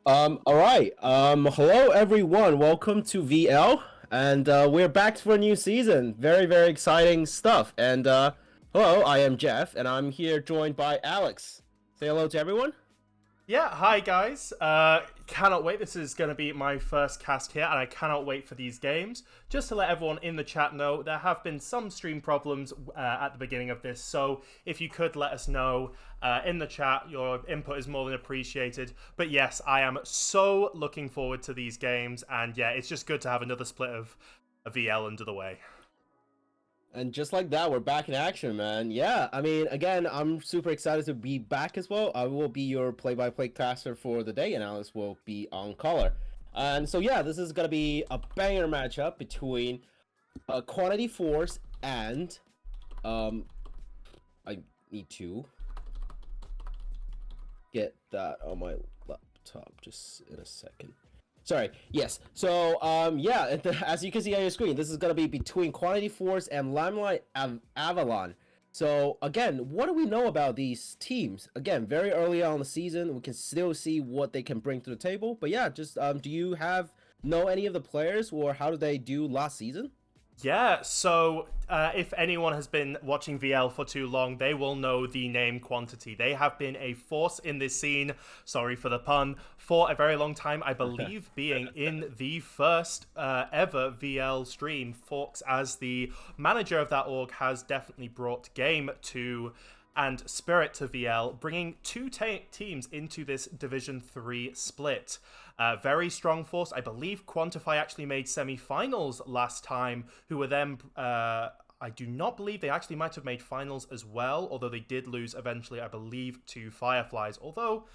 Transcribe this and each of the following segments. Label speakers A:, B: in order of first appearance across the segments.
A: All right. Hello everyone. Welcome to VL, and we're back for a new season. Very, very exciting stuff. And hello, I am Jeff, and I'm here joined by Alex. Say hello to everyone.
B: Yeah, hi guys. Cannot wait. This is going to be my first cast here, and I cannot wait for these games. Just to let everyone in the chat know, there have been some stream problems at the beginning of this, so if you could let us know in the chat, your input is more than appreciated. But yes, I am so looking forward to these games, and yeah, it's just good to have another split of a VL under the way.
A: And just like that, we're back in action, man. Yeah, I mean, again, I'm super excited to be back as well. I will be your play-by-play caster for the day, and Alex will be on color. And so, yeah, this is going to be a banger matchup between Quantity Force and... I need to get that on my laptop just in a second. Sorry, yes. So, yeah, as you can see on your screen, this is going to be between Quantity Force and Limelight Avalon. So, again, what do we know about these teams? Again, very early on in the season, we can still see what they can bring to the table. But yeah, just, do you know any of the players, or how did they do last season?
B: Yeah, so if anyone has been watching VL for too long, they will know the name Quantity. They have been a force in this scene, sorry for the pun, for a very long time. I believe being in the first ever VL stream, Forks as the manager of that org has definitely brought game to and spirit to VL, bringing two teams into this Division 3 split. Very strong force. I believe Quantify actually made semi-finals last time, who were then... I do not believe they actually might have made finals as well, although they did lose eventually, I believe, to Fireflies. Although...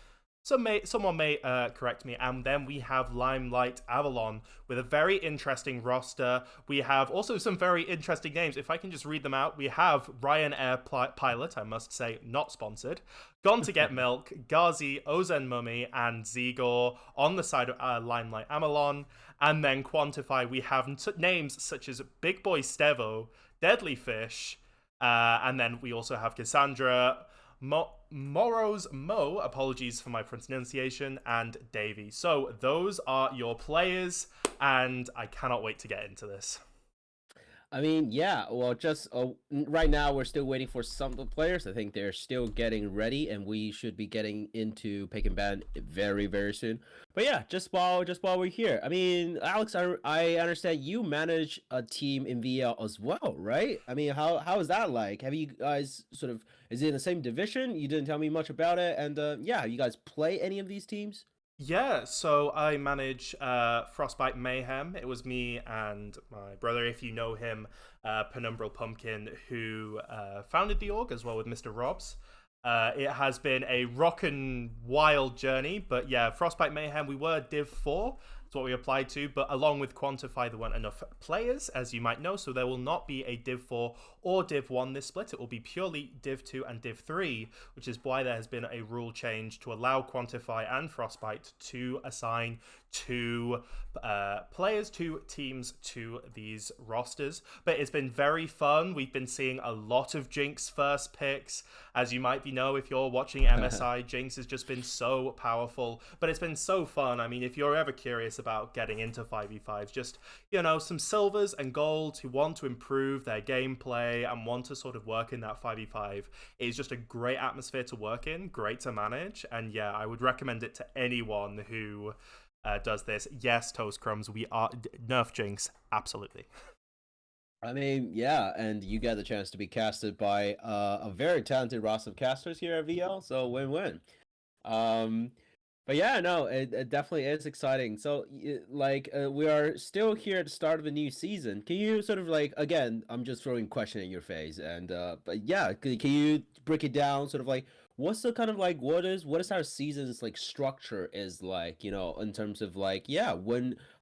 B: someone may correct me. And then we have Limelight Avalon with a very interesting roster. We have also some very interesting names. If I can just read them out, we have Ryanair Pilot, I must say, not sponsored. Gone to Get Milk, Ghazi, Ozen Mummy, and Zegor on the side of Limelight Avalon. And then Quantify, we have names such as Big Boy Stevo, Deadly Fish, and then we also have Cassandra, Moro's Mo, apologies for my pronunciation, and Davey. So those are your players, and I cannot wait to get into this.
A: I mean, yeah, well, just right now we're still waiting for some of the players. I think they're still getting ready, and we should be getting into pick and ban very, very soon. But yeah, just while we're here, I mean, Alex, I understand you manage a team in VL as well, right? I mean, how is that like? Have you guys sort of, is it in the same division? You didn't tell me much about it, and yeah, you guys play any of these teams?
B: Yeah, so I manage Frostbite Mayhem. It was me and my brother, if you know him, Penumbral Pumpkin, who founded the org as well with Mr. Robs. It has been a rockin' wild journey, but yeah, Frostbite Mayhem, we were Div 4. That's what we applied to, but along with Quantify, there weren't enough players, as you might know, so there will not be a Div 4 or Div 1 this split. It will be purely Div 2 and Div 3, which is why there has been a rule change to allow Quantify and Frostbite to assign two players, two teams to these rosters. But it's been very fun. We've been seeing a lot of Jinx first picks. As you might know, if you're watching MSI, Jinx has just been so powerful, but it's been so fun. I mean, if you're ever curious about getting into 5v5s. Just, some silvers and golds who want to improve their gameplay and want to sort of work in that 5v5. It is just a great atmosphere to work in, great to manage, and yeah, I would recommend it to anyone who does this. Yes, Toast Crumbs, we are nerf Jinx, absolutely.
A: I mean, yeah, and you get the chance to be casted by a very talented roster of casters here at VL, so win-win. Um, but yeah, no, it definitely is exciting. So, we are still here at the start of a new season. Can you sort of again, I'm just throwing a question in your face, and but yeah, can you break it down? Sort of what's the kind of what is our season's structure is in terms of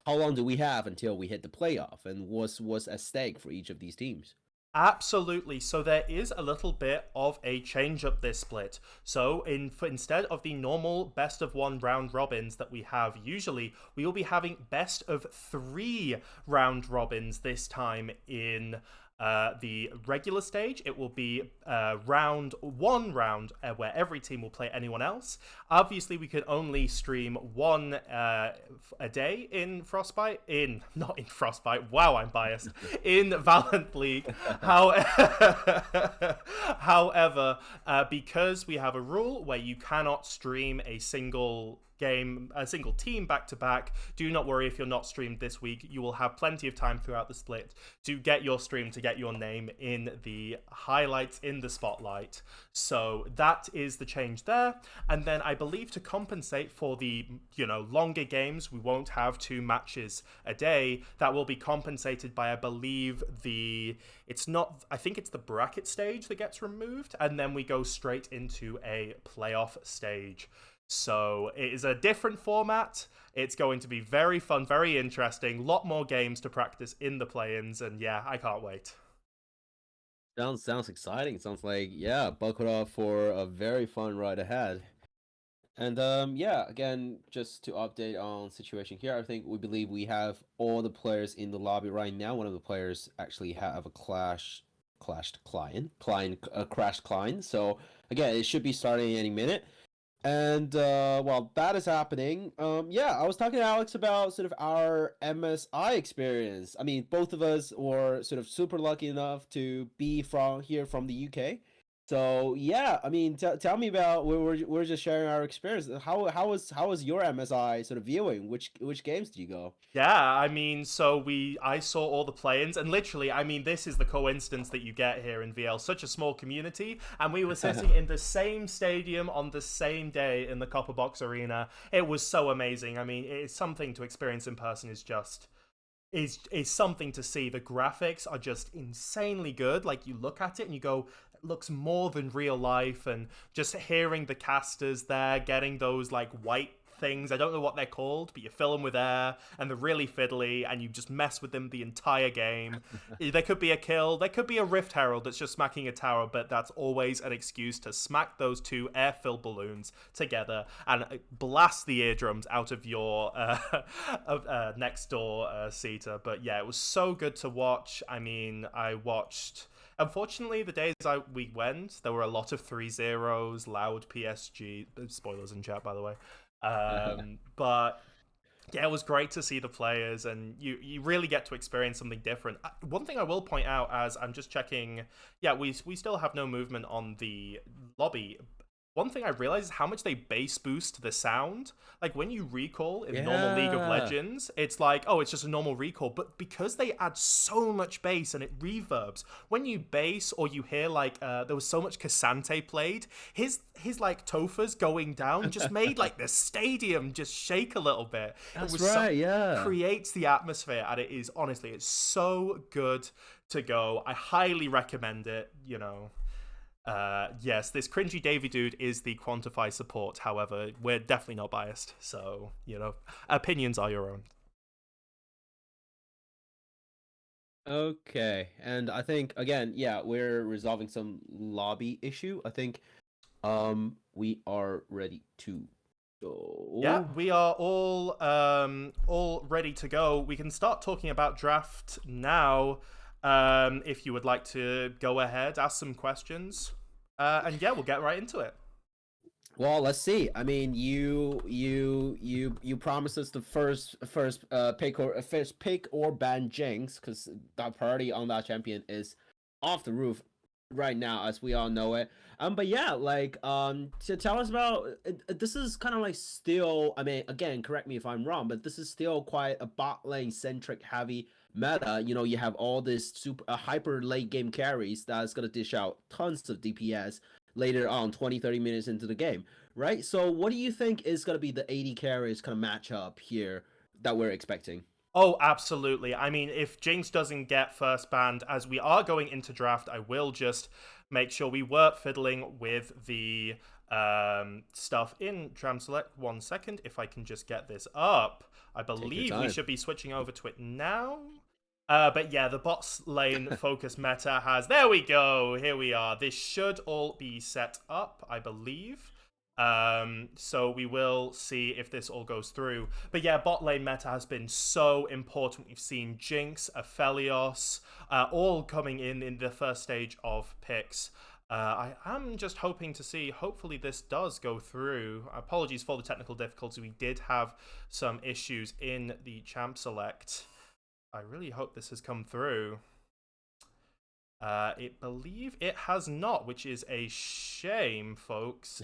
A: how long do we have until we hit the playoff, and what's at stake for each of these teams?
B: Absolutely. So there is a little bit of a change up this split. So instead of the normal best of one round robins that we have usually, we will be having best of 3 round robins this time in the regular stage. It will be one round where every team will play anyone else. Obviously, we can only stream one a day in Frostbite. Not in Frostbite. Wow, I'm biased. In Valorant League. However, because we have a rule where you cannot stream a single team back to back, do not worry if you're not streamed this week. You will have plenty of time throughout the split to get your stream, to get your name in the highlights, in the spotlight. So that is the change there. And then I believe to compensate for the longer games, we won't have 2 matches a day. That will be compensated by, I believe, I think it's the bracket stage that gets removed, and then we go straight into a playoff stage. So it is a different format. It's going to be very fun, very interesting. A lot more games to practice in the play-ins, and yeah, I can't wait.
A: Sounds exciting. Sounds buckle up for a very fun ride ahead. And again, just to update on situation here, I think we believe we have all the players in the lobby right now. One of the players actually have a crashed client. So again, it should be starting any minute. And while that is happening, I was talking to Alex about sort of our MSI experience. I mean, both of us were sort of super lucky enough to be from the UK. So yeah, I mean, tell me about we're just sharing our experience. How was your MSI sort of viewing? Which games did you go?
B: Yeah, I mean, I saw all the play-ins, and literally, I mean, this is the coincidence that you get here in VL, such a small community, and we were sitting in the same stadium on the same day in the Copper Box Arena. It was so amazing. I mean, it's something to experience in person is something to see. The graphics are just insanely good. Like, you look at it and you go, it looks more than real life, and just hearing the casters there, getting those white things. I don't know what they're called, but you fill them with air, and they're really fiddly, and you just mess with them the entire game. There could be a kill, there could be a Rift Herald that's just smacking a tower, but that's always an excuse to smack those 2 air-filled balloons together and blast the eardrums out of your next door seater. But yeah, it was so good to watch. I mean, I watched... Unfortunately, the days we went, there were a lot of 3-0s, loud PSG. Spoilers in chat, by the way. But yeah, it was great to see the players, and you really get to experience something different. One thing I will point out, as I'm just checking, we still have no movement on the lobby. One thing I realized is how much they bass boost the sound. Like, when you recall in normal League of Legends, it's like, oh, it's just a normal recall. But because they add so much bass and it reverbs, when you bass or you hear, there was so much Cassante played, his Tofas going down just made, the stadium just shake a little bit.
A: That's right, yeah.
B: Creates the atmosphere, and it is, honestly, it's so good to go. I highly recommend it, Yes, this cringy Davy dude is the Quantify support. However, we're definitely not biased, so opinions are your own.
A: Okay, and I think again, we're resolving some lobby issue. I think we are ready to go.
B: Yeah, we are all ready to go. We can start talking about draft now. If you would like to go ahead, ask some questions, and we'll get right into it.
A: Well, let's see. I mean, you promised us the first pick or ban Jinx because that party on that champion is off the roof right now, as we all know it. But yeah, like to tell us about this is kind of like still. I mean, again, correct me if I'm wrong, but this is still quite a bot lane centric heavy meta. You know, you have all this super hyper late game carries that's gonna dish out tons of DPS later on 20-30 minutes into the game, right? So what do you think is going to be the 80 carries kind of matchup here that we're expecting?
B: Oh, absolutely. I mean, if Jinx doesn't get first banned as we are going into draft, I will just make sure we were fiddling with the stuff in Tram Select. 1 second, if I can just get this up. I
A: Take your
B: believe we
A: time.
B: should be switching over to it now. But yeah, the bot lane focus meta has. There we go. Here we are. This should all be set up, I believe. So we will see if this all goes through. But yeah, bot lane meta has been so important. We've seen Jinx, Aphelios, all coming in the first stage of picks. I am just hoping to see, hopefully this does go through. Apologies for the technical difficulty. We did have some issues in the champ select. I really hope this has come through. It believe it has not, which is a shame, folks.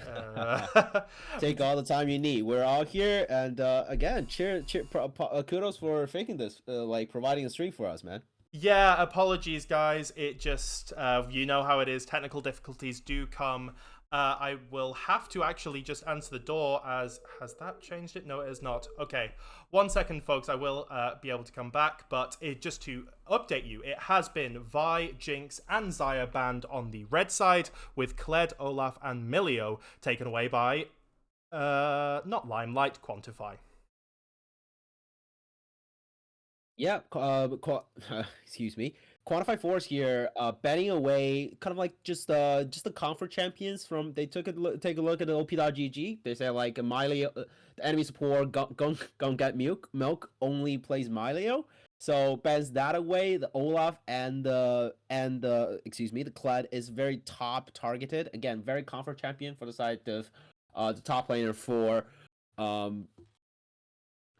A: Take all the time you need. We're all here, and again, kudos for faking this, like providing a stream for us, man.
B: Yeah, apologies, guys. It just, you know how it is. Technical difficulties do come. I will have to actually just answer the door as... Has that changed it? No, it has not. Okay. 1 second, folks. I will be able to come back. But just to update you, it has been Vi, Jinx, and Xayah banned on the red side, with Kled, Olaf, and Milio taken away by... not Limelight, Quantify.
A: Yeah, excuse me. Quantify Force here, betting away, kind of like just the comfort champions from. They take a look at the OP.GG. They say like Miley, the enemy support gon get milk only plays Milio. So bans that away. The Olaf and the excuse me, the Kled is very top targeted. Again, very comfort champion for the side of the top laner for um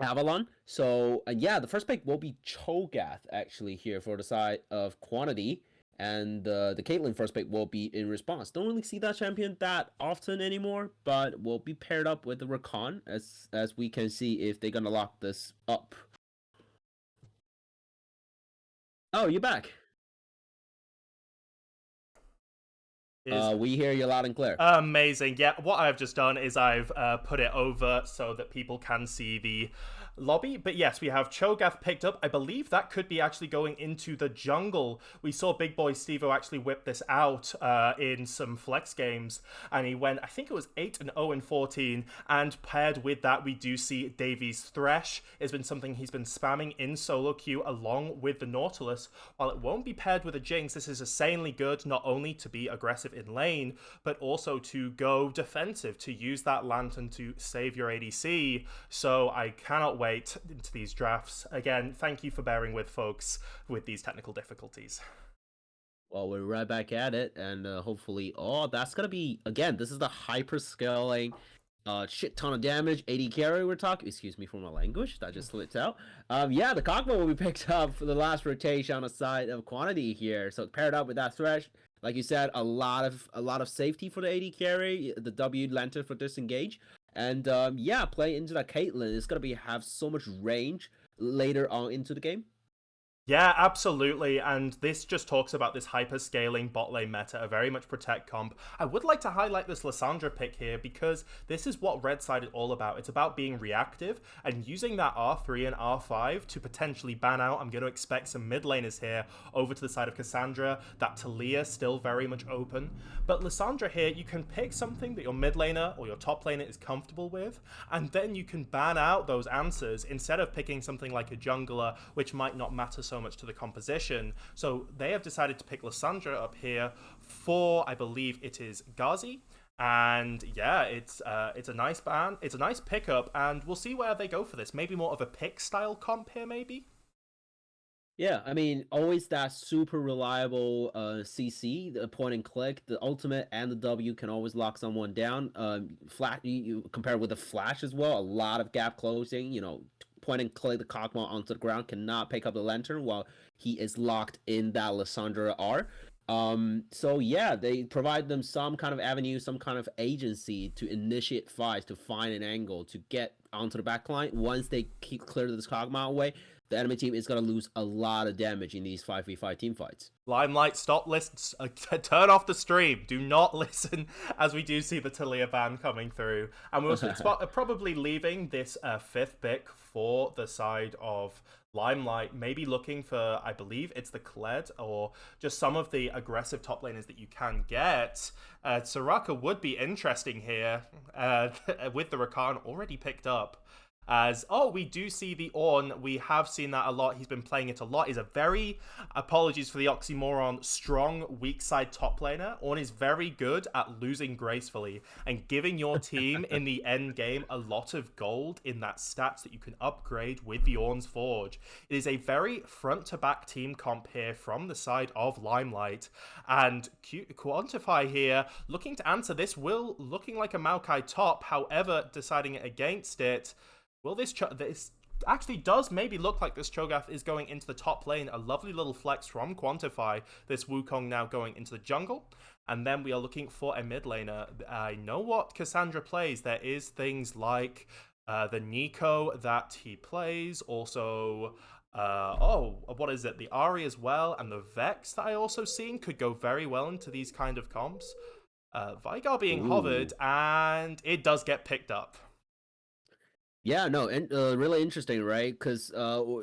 A: Avalon. So yeah, the first pick will be Cho'Gath actually here for the side of quantity, and the Caitlyn first pick will be in response. Don't really see that champion that often anymore, but will be paired up with the Rakan as we can see if they're gonna lock this up. Oh, you're back. We hear you loud and clear.
B: Amazing. Yeah, what I've just done is I've put it over so that people can see the lobby. But yes, we have Cho'Gath picked up. I believe that could be actually going into the jungle. We saw Big Boy Stevo actually whip this out in some flex games, and he went, I think it was 8-0 in 14. And paired with that, we do see Davies Thresh. It's been something he's been spamming in solo queue along with the Nautilus. While it won't be paired with a Jinx, this is insanely good, not only to be aggressive in lane, but also to go defensive, to use that lantern to save your ADC. So I cannot wait into these drafts. Again, thank you for bearing with folks with these technical difficulties.
A: Well, we're right back at it, and hopefully, that's gonna be again. This is the hyper scaling, shit ton of damage, 80 carry. We're talking. Excuse me for my language. That just slipped out. Yeah, the cockpit will be picked up for the last rotation on the side of quantity here. So paired up with that Thresh, like you said, a lot of safety for the 80 carry. The W lantern for disengage, and yeah, play into that Caitlyn. It's gonna be have so much range later on into the game.
B: Yeah, absolutely. And this just talks about this hyper-scaling bot lane meta, a very much protect comp. I would like to highlight this Lissandra pick here because this is what Red Side is all about. It's about being reactive and using that R3 and R5 to potentially ban out. I'm going to expect some mid laners here over to the side of Cassandra. That Talia still very much open. But Lissandra here, you can pick something that your mid laner or your top laner is comfortable with, and then you can ban out those answers instead of picking something like a jungler, which might not matter so much to the composition. So they have decided to pick Lissandra up here for, I believe it is Ghazi. And yeah, it's a nice ban. It's a nice pickup, and we'll see where they go for this. Maybe more of a pick style comp here, maybe?
A: Yeah, I mean, always that super reliable CC, the point and click, the ultimate and the W can always lock someone down. Flat, you compare with the flash as well, a lot of gap closing. Point and click the Kog'Maw onto the ground cannot pick up the lantern while he is locked in that Lissandra R. So yeah, they provide them some kind of avenue, some kind of agency to initiate fights, to find an angle, to get onto the back line. Once they keep clear this Kog'Maw away, the enemy team is going to lose a lot of damage in these 5v5 team fights.
B: Limelight, stop listen. Turn off the stream. Do not listen, as we do see the Talia ban coming through, and we're also probably leaving this fifth pick for the side of Limelight. Maybe looking for, I believe it's the Kled or just some of the aggressive top laners that you can get. Soraka would be interesting here with the Rakan already picked up. As, oh, we do see the Ornn. We have seen that a lot. He's been playing it a lot. He's a very, apologies for the oxymoron, strong weak side top laner. Ornn is very good at losing gracefully and giving your team in the end game a lot of gold in that stats that you can upgrade with the Ornn's Forge. It is a very front to back team comp here from the side of Limelight. And Quantify here looking to answer this, will looking like a Maokai top, however, deciding against it. Well, this actually does maybe look like this Cho'Gath is going into the top lane. A lovely little flex from Quantify. This Wukong now going into the jungle. And then we are looking for a mid laner. I know what Cassandra plays. There is things like the Nico that he plays. Also, what is it? The Ahri as well. And the Vex that I also seen could go very well into these kind of comps. Veigar being hovered, and it does get picked up.
A: Yeah, no, and really interesting, right? Because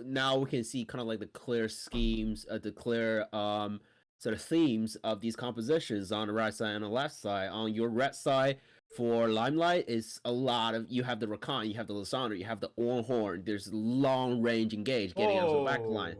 A: now we can see kind of like the clear schemes, the clear sort of themes of these compositions on the right side and the left side. On your red side for Limelight is a lot of, you have the Rakan, you have the Lissandra, you have the Ornn. There's long range engage getting onto the back line.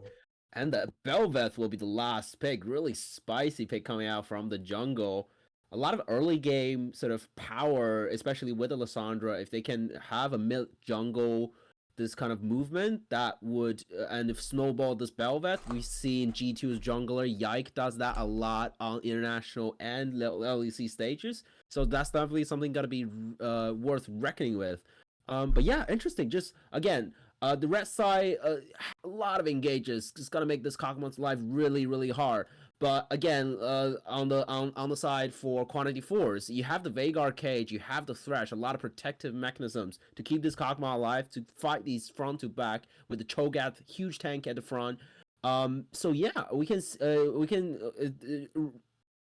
A: And the Bel'Veth will be the last pick, really spicy pick coming out from the jungle. A lot of early game sort of power, especially with the Lissandra, if they can have a mid jungle, this kind of movement, that would, and if snowball this Bel'Veth, we see in G2's jungler, Yike does that a lot on international and LEC stages. So that's definitely something got to be worth reckoning with. But yeah, interesting. Just, again, the red side, a lot of engages. Just got to make this Kog'Maw's life really, really hard. But again, on the side for Quantity Force, you have the Veigar cage, you have the Thresh, a lot of protective mechanisms to keep this Kog'Maw alive, to fight these front to back with the Cho'Gath, huge tank at the front. So yeah, we can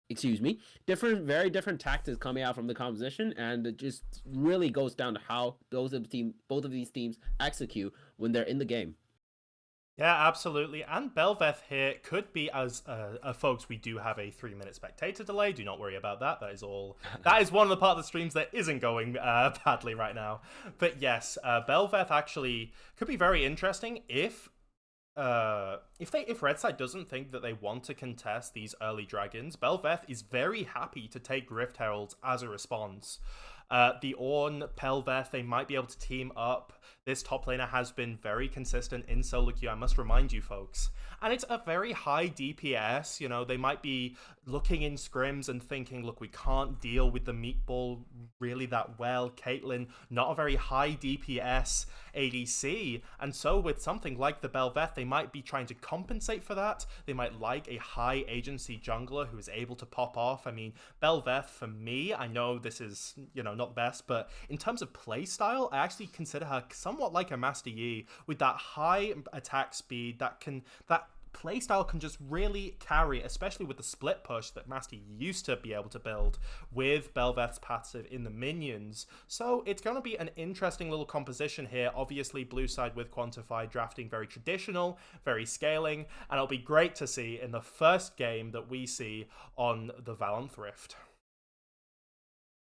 A: excuse me, very different tactics coming out from the composition, and it just really goes down to how both of these teams execute when they're in the game.
B: Yeah, absolutely. And Bel'Veth here could be, as folks, we do have a 3-minute spectator delay. Do not worry about that. That is all. That is one of the part of the streams that isn't going badly right now. But yes, Bel'Veth actually could be very interesting if Red Side doesn't think that they want to contest these early dragons. Bel'Veth is very happy to take Rift Heralds as a response. The Ornn, Bel'Veth, they might be able to team up. This top laner has been very consistent in solo queue, I must remind you folks. And it's a very high DPS, you know, they might be looking in scrims and thinking, look, we can't deal with the meatball really that well. Caitlyn, not a very high DPS ADC. And so with something like the Bel'Veth, they might be trying to compensate for that. They might like a high agency jungler who is able to pop off. I mean, Bel'Veth, for me, I know this is, you know, not the best, but in terms of playstyle, I actually consider her somewhat like a Master Yi with that high attack speed that playstyle can just really carry, especially with the split push that Master used to be able to build with Bel'Veth's passive in the minions. So it's going to be an interesting little composition here. Obviously, blue side with Quantify drafting very traditional, very scaling, and it'll be great to see in the first game that we see on the Valorant Rift.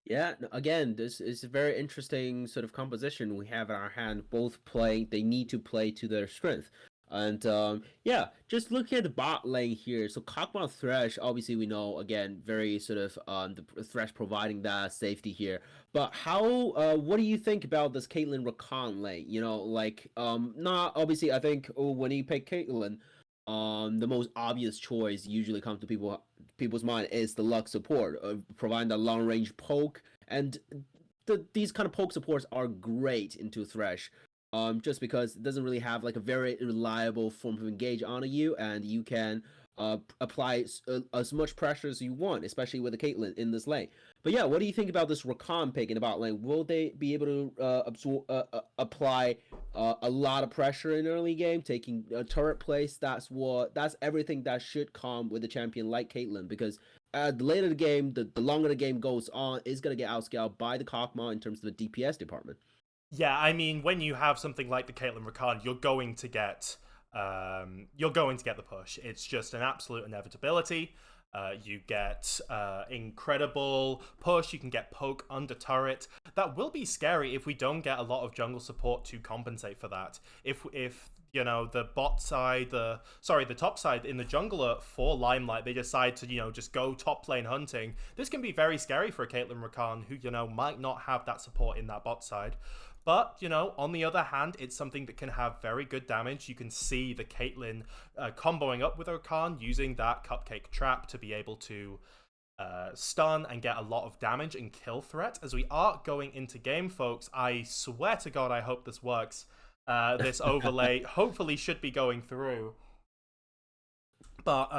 A: Yeah, again, this is a very interesting sort of composition we have in our hand. Both playing, they need to play to their strength. And yeah, just looking at the bot lane here. So Kog'Maw Thresh, obviously we know, again, very sort of the Thresh providing that safety here. But how what do you think about this Caitlyn Rakan lane? You know, like not obviously I think when you pick Caitlyn, the most obvious choice usually comes to people's mind is the Lux support, providing the long range poke, and these kind of poke supports are great into Thresh. Just because it doesn't really have like a very reliable form of engage on you, and you can apply as much pressure as you want, especially with the Caitlyn in this lane. But yeah, what do you think about this Rakan pick in the bot lane? Will they be able to apply a lot of pressure in early game, taking turret place? That's everything that should come with a champion like Caitlyn, because the later the game, the longer the game goes on, is gonna get outscaled by the Kog'Maw in terms of the DPS department.
B: Yeah, I mean, when you have something like the Caitlyn Rakan, you're going to get the push. It's just an absolute inevitability. You get incredible push. You can get poke under turret. That will be scary if we don't get a lot of jungle support to compensate for that. If the top side in the jungler for Limelight, they decide to just go top lane hunting. This can be very scary for a Caitlyn Rakan who might not have that support in that bot side. But, on the other hand, it's something that can have very good damage. You can see the Caitlyn comboing up with Rakan, using that cupcake trap to be able to stun and get a lot of damage and kill threat. As we are going into game, folks, I swear to God, I hope this works. This overlay hopefully should be going through. But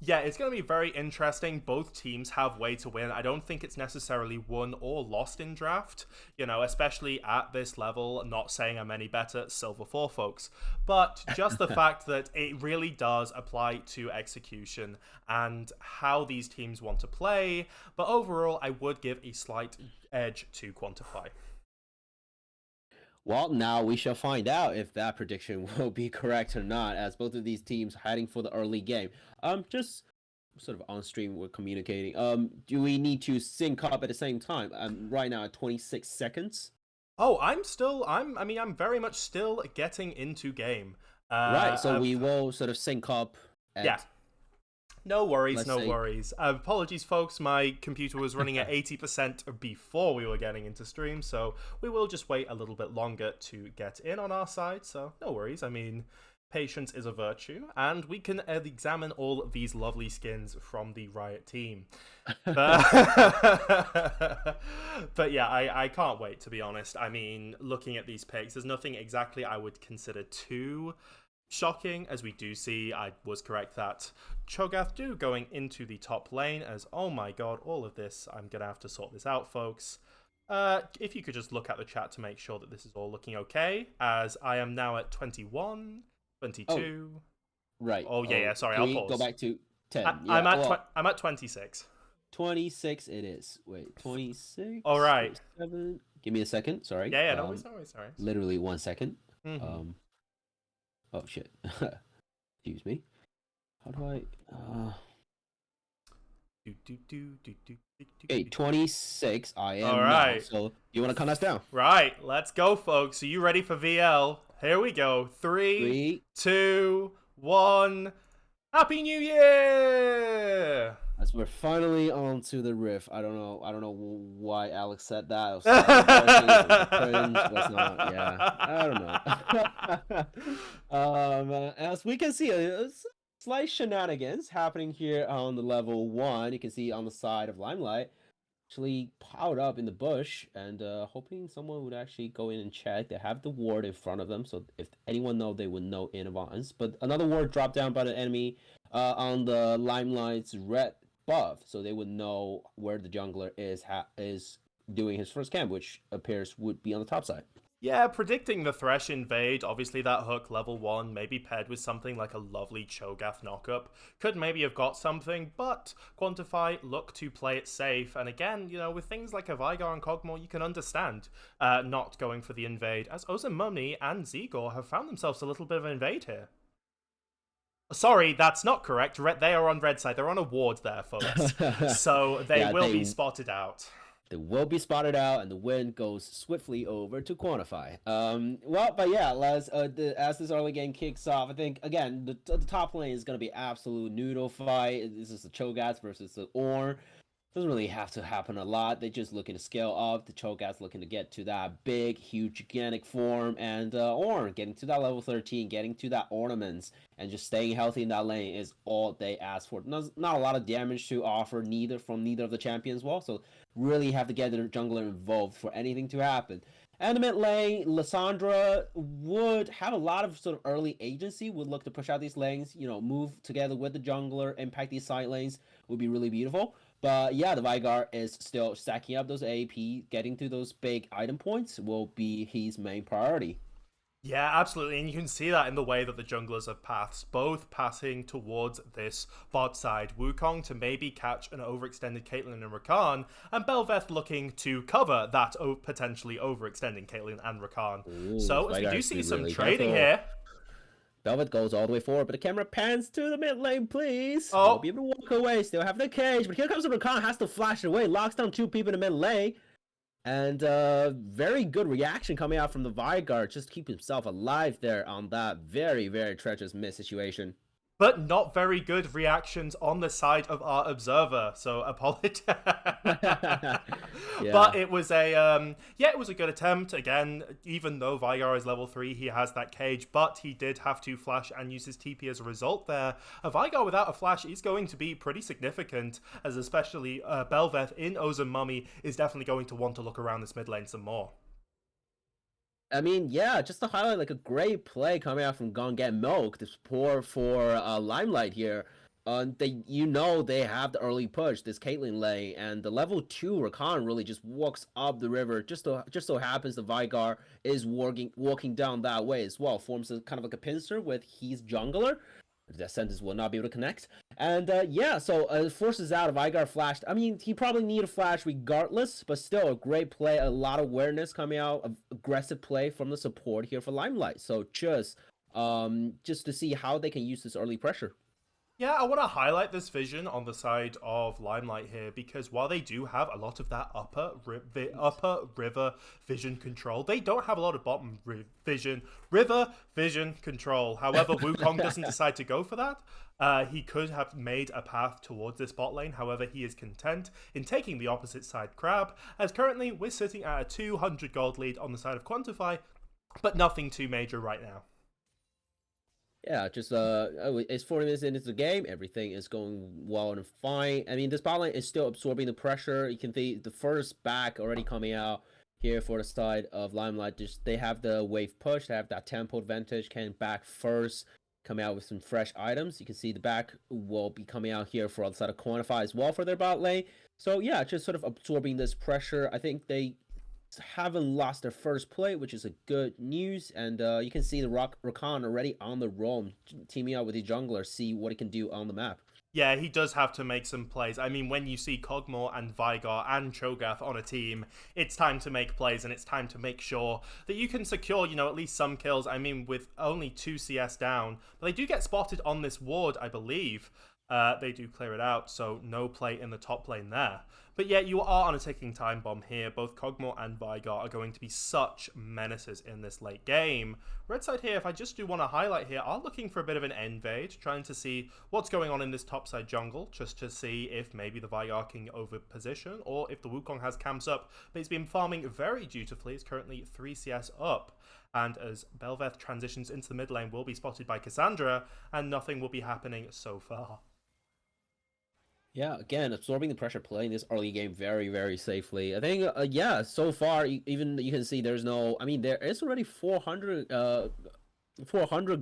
B: yeah, it's going to be very interesting. Both teams have way to win. I don't think it's necessarily won or lost in draft, especially at this level. Not saying I'm any better, Silver 4 folks, but just the fact that it really does apply to execution and how these teams want to play. But overall, I would give a slight edge to Quantify.
A: Well, now we shall find out if that prediction will be correct or not, as both of these teams heading for the early game. Just sort of on stream, we're communicating. Do we need to sync up at the same time? Right now at 26 seconds.
B: Oh, I'm very much still getting into game.
A: Right, so we will sort of sync up.
B: Yeah. No worries, no worries. Apologies, folks. My computer was running at 80% before we were getting into stream, so we will just wait a little bit longer to get in on our side, so no worries. I mean, patience is a virtue, and we can examine all of these lovely skins from the Riot team. But yeah, I can't wait, to be honest. I mean, looking at these picks, there's nothing exactly I would consider too shocking, as we do see, I was correct that Cho'Gath do going into the top lane, as oh my god, all of this, I'm gonna have to sort this out, folks. If you could just look at the chat to make sure that this is all looking okay, as I am now at 21, 22.
A: Oh, right.
B: Oh yeah, sorry, I'll pause.
A: Go back to 10.
B: I'm at 26.
A: 26 it is. Wait, 26?
B: All right.
A: 27? Give me a second, sorry.
B: Yeah, no worries.
A: Literally 1 second.
B: Mm-hmm.
A: Oh shit. Excuse me. How do I Okay, 26 I am. All right. Now, so you want to count us down?
B: Right, let's go, folks. Are you ready for VL? Here we go. 3, 2, 1. Happy New Year!
A: As we're finally on to the riff. I don't know why Alex said that. Was not. Yeah, I don't know. As we can see, slight shenanigans happening here on the level 1. You can see on the side of Limelight, actually piled up in the bush, and hoping someone would actually go in and check. They have the ward in front of them, so if anyone know, they would know in advance. But another ward dropped down by the enemy on the Limelight's red buff, so they would know where the jungler is doing his first camp, which appears would be on the top side.
B: Yeah, predicting the Thresh invade, obviously that hook level 1, maybe paired with something like a lovely Cho'Gath knockup, could maybe have got something, but Quantify look to play it safe, and again, with things like a Vigar and Kog'Maw, you can understand not going for the invade, as Ozamuni and Zegor have found themselves a little bit of an invade here. Sorry, that's not correct. They are on red side. They're on a ward there, folks. So they will be spotted out.
A: They will be spotted out, and the win goes swiftly over to Quantify. But yeah, as this early game kicks off, I think, again, the top lane is going to be absolute noodle fight. This is the Cho'Gath versus the Ornn. doesn't really have to happen a lot. They're just looking to scale up. The Cho'Gath's looking to get to that big, huge, gigantic form, and Ornn getting to that level 13, getting to that ornaments, and just staying healthy in that lane is all they ask for. Not a lot of damage to offer, neither of the champions. Well, so really have to get the jungler involved for anything to happen. And the mid lane, Lissandra would have a lot of sort of early agency, would look to push out these lanes, move together with the jungler, impact these side lanes, would be really beautiful. But yeah, the Vigar is still stacking up those AP, getting to those big item points will be his main priority.
B: Yeah, absolutely. And you can see that in the way that the junglers have paths, both passing towards this bot side. Wukong to maybe catch an overextended Caitlyn and Rakan, and Bel'Veth looking to cover that potentially overextending Caitlyn and Rakan.
A: Ooh,
B: So as we
A: Vigar
B: do
A: has to
B: see
A: be
B: some
A: really
B: trading
A: careful.
B: here.
A: Velvet goes all the way forward, but the camera pans to the mid lane, please.
B: Oh.
A: Won't be able to walk away, still have the cage, but here comes the Rakan, has to flash away, locks down two people in the mid lane. And very good reaction coming out from the Vigar, just keep himself alive there on that very, very treacherous miss situation.
B: But not very good reactions on the side of our observer, so apologize.
A: Yeah.
B: But it was it was a good attempt. Again, even though Vigar is level 3, he has that cage, but he did have to flash and use his TP as a result there. A Vigar without a flash is going to be pretty significant, as especially Bel'Veth in Ozan Mummy is definitely going to want to look around this mid lane some more.
A: I mean, yeah, just to highlight like a great play coming out from Gone Get Milk, this pour for Limelight here. They have the early push, this Caitlyn lane, and the level 2 Rakan really just walks up the river. Just so happens the Vigar is walking down that way as well, forms a kind of like a pincer with his jungler. That sentence will not be able to connect. And so forces out a Vigar flashed. I mean, he probably needed a flash regardless, but still a great play, a lot of awareness coming out, aggressive play from the support here for Limelight. So just to see how they can use this early pressure.
B: Yeah, I want to highlight this vision on the side of Limelight here, because while they do have a lot of that upper river vision control, they don't have a lot of bottom river vision control. However, Wukong doesn't decide to go for that. He could have made a path towards this bot lane. However, he is content in taking the opposite side crab, as currently we're sitting at a 200 gold lead on the side of Quantify, but nothing too major right now.
A: Yeah, just it's 40 minutes into the game. Everything is going well and fine. I mean, this bot lane is still absorbing the pressure. You can see the first back already coming out here for the side of Limelight. Just they have the wave push. They have that tempo advantage. Can back first, come out with some fresh items. You can see the back will be coming out here for the side of Quantify as well for their bot lane. So yeah, just sort of absorbing this pressure. I think they haven't lost their first play, which is a good news. And you can see the Rakan already on the roam, teaming up with the jungler, see what he can do on the map.
B: Yeah, he does have to make some plays. I mean, when you see Kog'Maw and Vigar and Cho'Gath on a team, it's time to make plays, and it's time to make sure that you can secure, at least some kills. I mean, with only 2 CS down, but they do get spotted on this ward, I believe. They do clear it out, so no play in the top lane there. But yeah, you are on a ticking time bomb here. Both Kog'Maw and Vigar are going to be such menaces in this late game. Red side here, if I just do want to highlight here, are looking for a bit of an invade, trying to see what's going on in this top side jungle, just to see if maybe the Vigar can over position, or if the Wukong has camps up. But he's been farming very dutifully. It's currently 3 CS up. And as Bel'Veth transitions into the mid lane, will be spotted by Cassandra, and nothing will be happening so far.
A: Yeah, again, absorbing the pressure, playing this early game very, very safely. I think, so far, even you can see there's no... I mean, there is already 400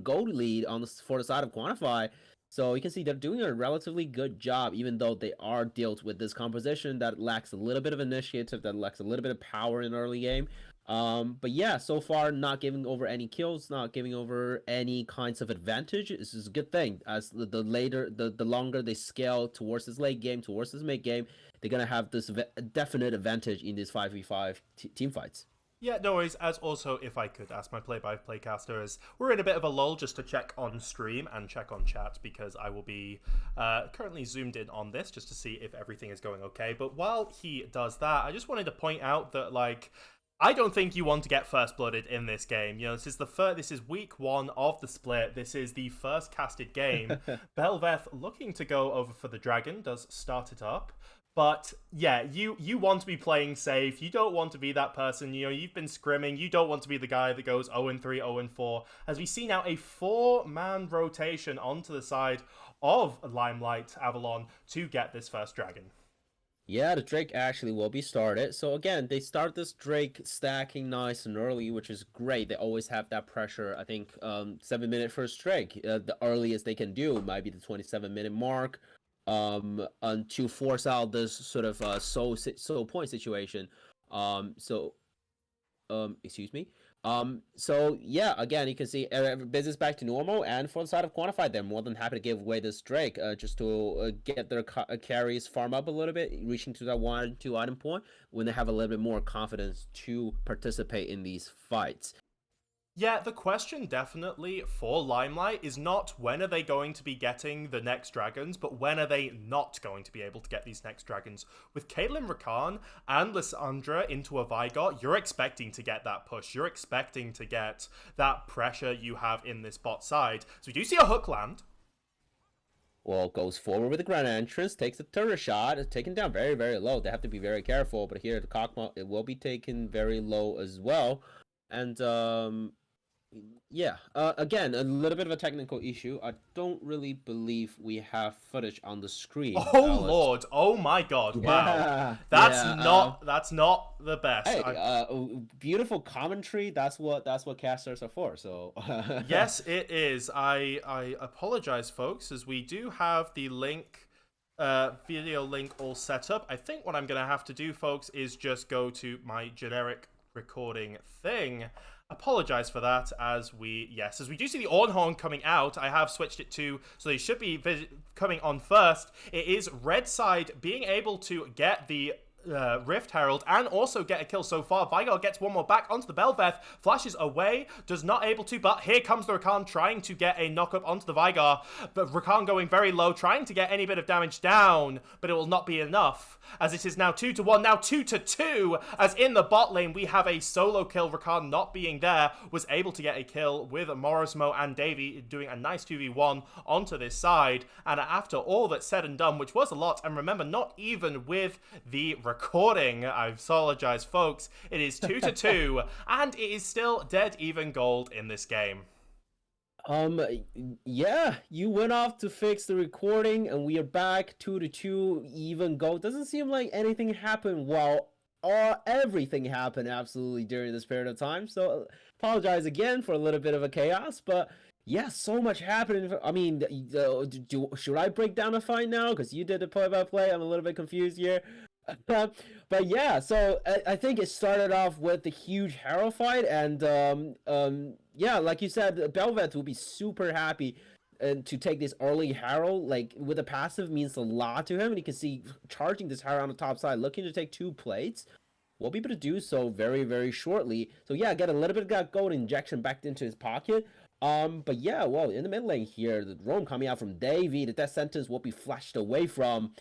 A: gold lead for the side of Quantify. So you can see they're doing a relatively good job, even though they are dealt with this composition that lacks a little bit of initiative, that lacks a little bit of power in early game. But yeah, so far not giving over any kills, not giving over any kinds of advantage. This is a good thing. As the longer they scale towards this late game, towards this mid game, they're gonna have this definite advantage in these 5v5 team fights.
B: Yeah, no worries. As also, if I could ask my play-by-play casters, we're in a bit of a lull just to check on stream and check on chat, because I will be currently zoomed in on this just to see if everything is going okay. But while he does that, I just wanted to point out that, I don't think you want to get first blooded in this game. This is week 1 of the split. This is the first casted game. Bel'Veth looking to go over for the dragon, does start it up. But yeah, you want to be playing safe. You don't want to be that person. You've been scrimming. You don't want to be the guy that goes 0-3, 0-4. As we see now a 4-man rotation onto the side of Limelight Avalon to get this first dragon.
A: Yeah, the Drake actually will be started. So again, they start this Drake stacking nice and early, which is great. They always have that pressure. I think 7 minute first Drake, the earliest they can do might be the 27-minute mark. And to force out this sort of so point situation. So excuse me. So yeah, again, you can see business back to normal, and for the side of Quantify, they're more than happy to give away this Drake, just to get their carries farm up a little bit, reaching to that 1-2 item point when they have a little bit more confidence to participate in these fights.
B: Yeah, the question definitely for Limelight is not when are they going to be getting the next dragons, but when are they not going to be able to get these next dragons. With Caitlyn Rakan and Lissandra into a Vigor, you're expecting to get that push. You're expecting to get that pressure you have in this bot side. So we do see a hook land.
A: Well, goes forward with the grand entrance, takes a turret shot, it's taken down very, very low. They have to be very careful, but here the Cockma, it will be taken very low as well. And yeah, again, a little bit of a technical issue. I don't really believe we have footage on the screen.
B: Oh Lord! Oh my God! Wow, that's not the best.
A: Hey, beautiful commentary. That's what casters are for. So
B: yes, it is. I apologize, folks, as we do have the link. Video link all set up. I think what I'm gonna have to do, folks, is just go to my generic recording thing. Apologize for that, as we do see the Ornhorn coming out. I have switched it to, so they should be coming on first. It is red side being able to get the Rift Herald and also get a kill so far. Vigor gets one more back onto the Belveth, flashes away, does not able to, but here comes the Rakan trying to get a knock up onto the Vigor, but Rakan going very low, trying to get any bit of damage down, but it will not be enough, as it is now 2-1, now 2-2, as in the bot lane we have a solo kill. Rakan not being there was able to get a kill with Morosmo and Davey doing a nice 2v1 onto this side, and after all that's said and done, which was a lot, and remember, not even with the recording, I apologize, folks, it is 2-2, and it is still dead even gold in this game.
A: Yeah, you went off to fix the recording, and we are back 2-2 even gold. Doesn't seem like anything happened while everything happened absolutely during this period of time. So apologize again for a little bit of a chaos, but yeah, so much happening. I mean, should I break down the fight now? Because you did the play-by-play. I'm a little bit confused here. But yeah, so I think it started off with the huge Herald fight, and yeah, like you said, Belveth will be super happy to take this early Herald. Like, with a passive means a lot to him, and you can see charging this Herald on the top side, looking to take 2 plates. We'll be able to do so very, very shortly. So yeah, get a little bit of that gold injection back into his pocket. But yeah, well, in the mid lane here, the drone coming out from Davey, the death sentence will be flashed away from.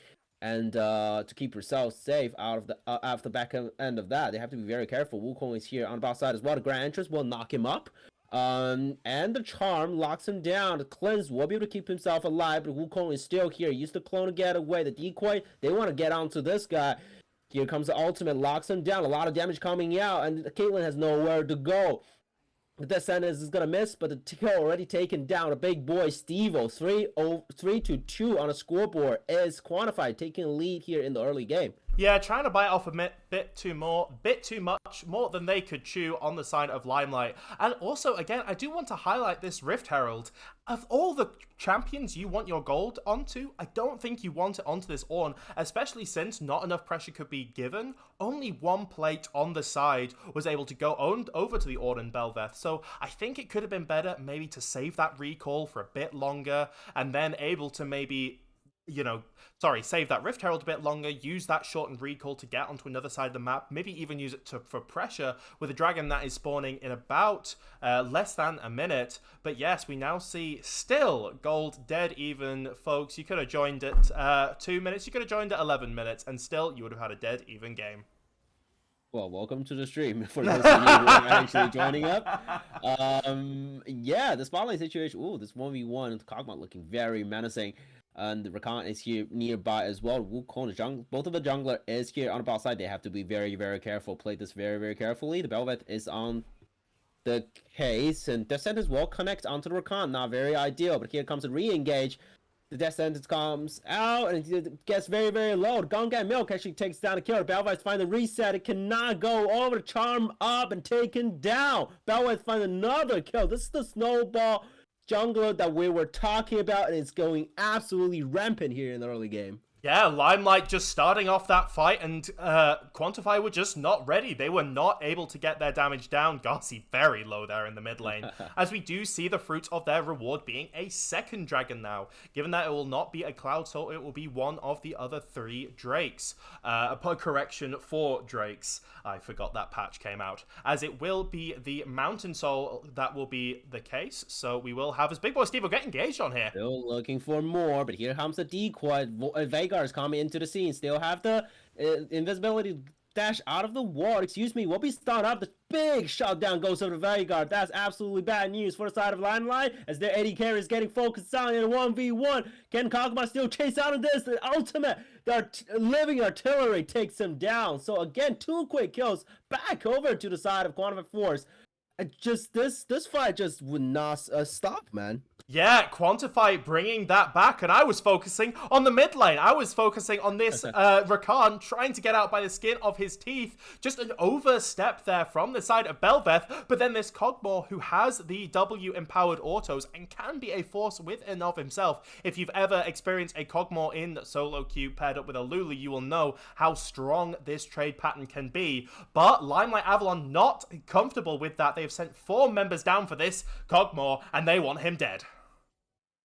A: And to keep yourself safe out of the after the back end of that, they have to be very careful. Wukong is here on the bot side as well. The Grand Entrance will knock him up. And the Charm locks him down. The Cleanse will be able to keep himself alive, but Wukong is still here. Use the clone to get away. The decoy, they want to get onto this guy. Here comes the ultimate, locks him down. A lot of damage coming out, and Caitlyn has nowhere to go. The death sentence is gonna miss, but the kill already taken down. A big boy, Steve-O, 3-2 on a scoreboard, is Quantified, taking a lead here in the early game.
B: Yeah, trying to bite off a bit too much, more than they could chew on the side of Limelight. And also, again, I do want to highlight this Rift Herald. Of all the champions you want your gold onto, I don't think you want it onto this Ornn, especially since not enough pressure could be given. Only 1 plate on the side was able to go over to the Ornn and Belveth. So I think it could have been better maybe to save that recall for a bit longer, and then able to maybe, save that Rift Herald a bit longer, use that shortened recall to get onto another side of the map, maybe even use it for pressure with a dragon that is spawning in about less than a minute. But yes, we now see still gold dead even, folks. You could have joined it 2 minutes, you could have joined it 11 minutes, and still you would have had a dead even game.
A: Well, welcome to the stream for those of you who are actually joining up. Yeah, the spotlight situation. Ooh, this 1v1, Cogmont looking very menacing. And the Rakan is here nearby as well. Wukong, both of the jungler is here on the bot side. They have to be very, very careful. Play this very, very carefully. The Bel'Veth is on the case, and Death Sentence will connect onto the Rakan. Not very ideal, but here comes a re-engage. The Death Sentence comes out, and it gets very, very low. Gonga Milk actually takes down a kill. Bel'Veth finds the reset. It cannot go over. Charm up and taken down. Bel'Veth finds another kill. This is the snowball jungler that we were talking about, and it's going absolutely rampant here in the early game.
B: Yeah, Limelight just starting off that fight, and Quantify were just not ready. They were not able to get their damage down. Garcy very low there in the mid lane, as we do see the fruit of their reward being a second dragon now. Given that it will not be a Cloud Soul, it will be one of the other 3 Drakes. A correction, 4 Drakes. I forgot that patch came out. As it will be the Mountain Soul that will be the case, so we will have, as Big Boy Steve will get engaged on here.
A: Still looking for more, but here comes the decoy. Veigar is coming into the scene. Still have the invisibility dash out of the ward. Excuse me. Will be stunned up. The big shutdown goes over to Veigar. That's absolutely bad news for the side of Limelight, as their AD carry is getting focused on in a 1v1. Can Kog'Maw still chase out of this? The ultimate, the living artillery takes him down. So again, 2 quick kills back over to the side of Quantify Force. Just this fight just would not stop, man.
B: Yeah, Quantify bringing that back, and I was focusing on the mid lane. I was focusing on this Rakan trying to get out by the skin of his teeth. Just an overstep there from the side of Bel'Veth, but then this Kog'Maw, who has the W-empowered autos and can be a force with and of himself. If you've ever experienced a Kog'Maw in solo queue paired up with a Lulu, you will know how strong this trade pattern can be. But Limelight Avalon not comfortable with that. They have sent 4 members down for this Kog'Maw, and they want him dead.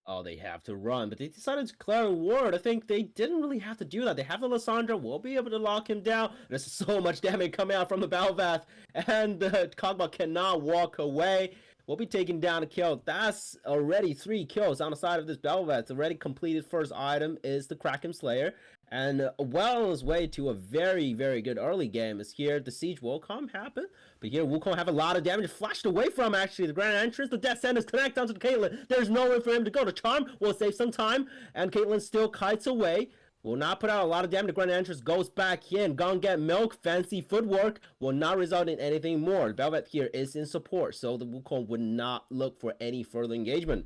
A: Oh, they have to run, but they decided to declare a ward. I think they didn't really have to do that. They have the Lissandra, will be able to lock him down. There's so much damage coming out from the Bel'Veth, and the Kog'Maw cannot walk away. Will be taking down a kill. That's already 3 kills on the side of this Bel'Veth. Already completed first item is the Kraken Slayer, and well on his way to a very, very good early game. Is here the siege will happen, but here Wukong have a lot of damage flashed away from actually the grand entrance. The Death Sentence connect onto the Caitlyn. There's nowhere for him to go. The charm will save some time, and Caitlyn still kites away. Will not put out a lot of damage. The grand entrance goes back in. Gonna get milk. Fancy footwork will not result in anything more. The Bel'Veth here is in support, so the Wukong would not look for any further engagement.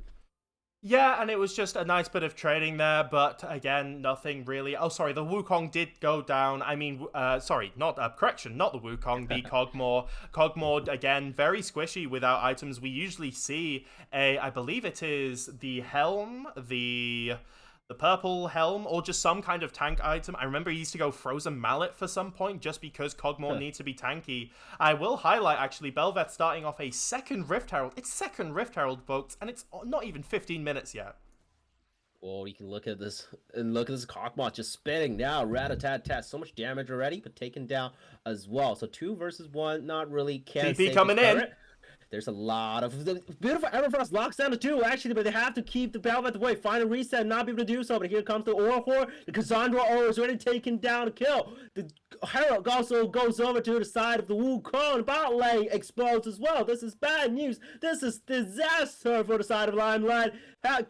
B: Yeah, and it was just a nice bit of trading there, but again, nothing really. Oh, sorry, the Wukong did go down. I mean, sorry, not correction, not the Wukong, the Kog'Maw. Kog'Maw, again, very squishy without items. We usually see I believe it is the helm, the purple helm, or just some kind of tank item. I remember he used to go Frozen Mallet for some point, just because Kog'Maw needs to be tanky. I will highlight, actually, Bel'Veth starting off a second Rift Herald. It's second Rift Herald, folks, and it's not even 15 minutes yet.
A: Well, you can look at this, and look at this Kog'Maw just spinning now. Rat-a-tat-tat. So much damage already, but taken down as well. So 2 versus 1, not really.
B: TP coming in.
A: There's a lot of the beautiful Everfrost locks down the 2 actually, but they have to keep the Bel'Veth away. Find a reset, not be able to do so. But here comes the Orhor. The Cassandra Aura is already taken down a kill. The Herald also goes over to the side of the Wukong. Bot lane explodes as well. This is bad news. This is disaster for the side of Limelight.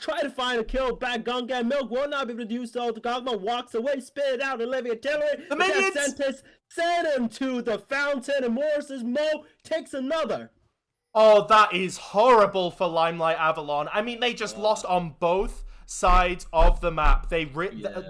A: Try to find a kill back. Gunga Milk will not be able to do so. The Kog'Maw walks away, spit it out, and living artillery.
B: The minions
A: send him to the fountain, and Morris's Mo takes another.
B: Oh, that is horrible for Limelight Avalon. I mean, they just lost on both sides of the map. They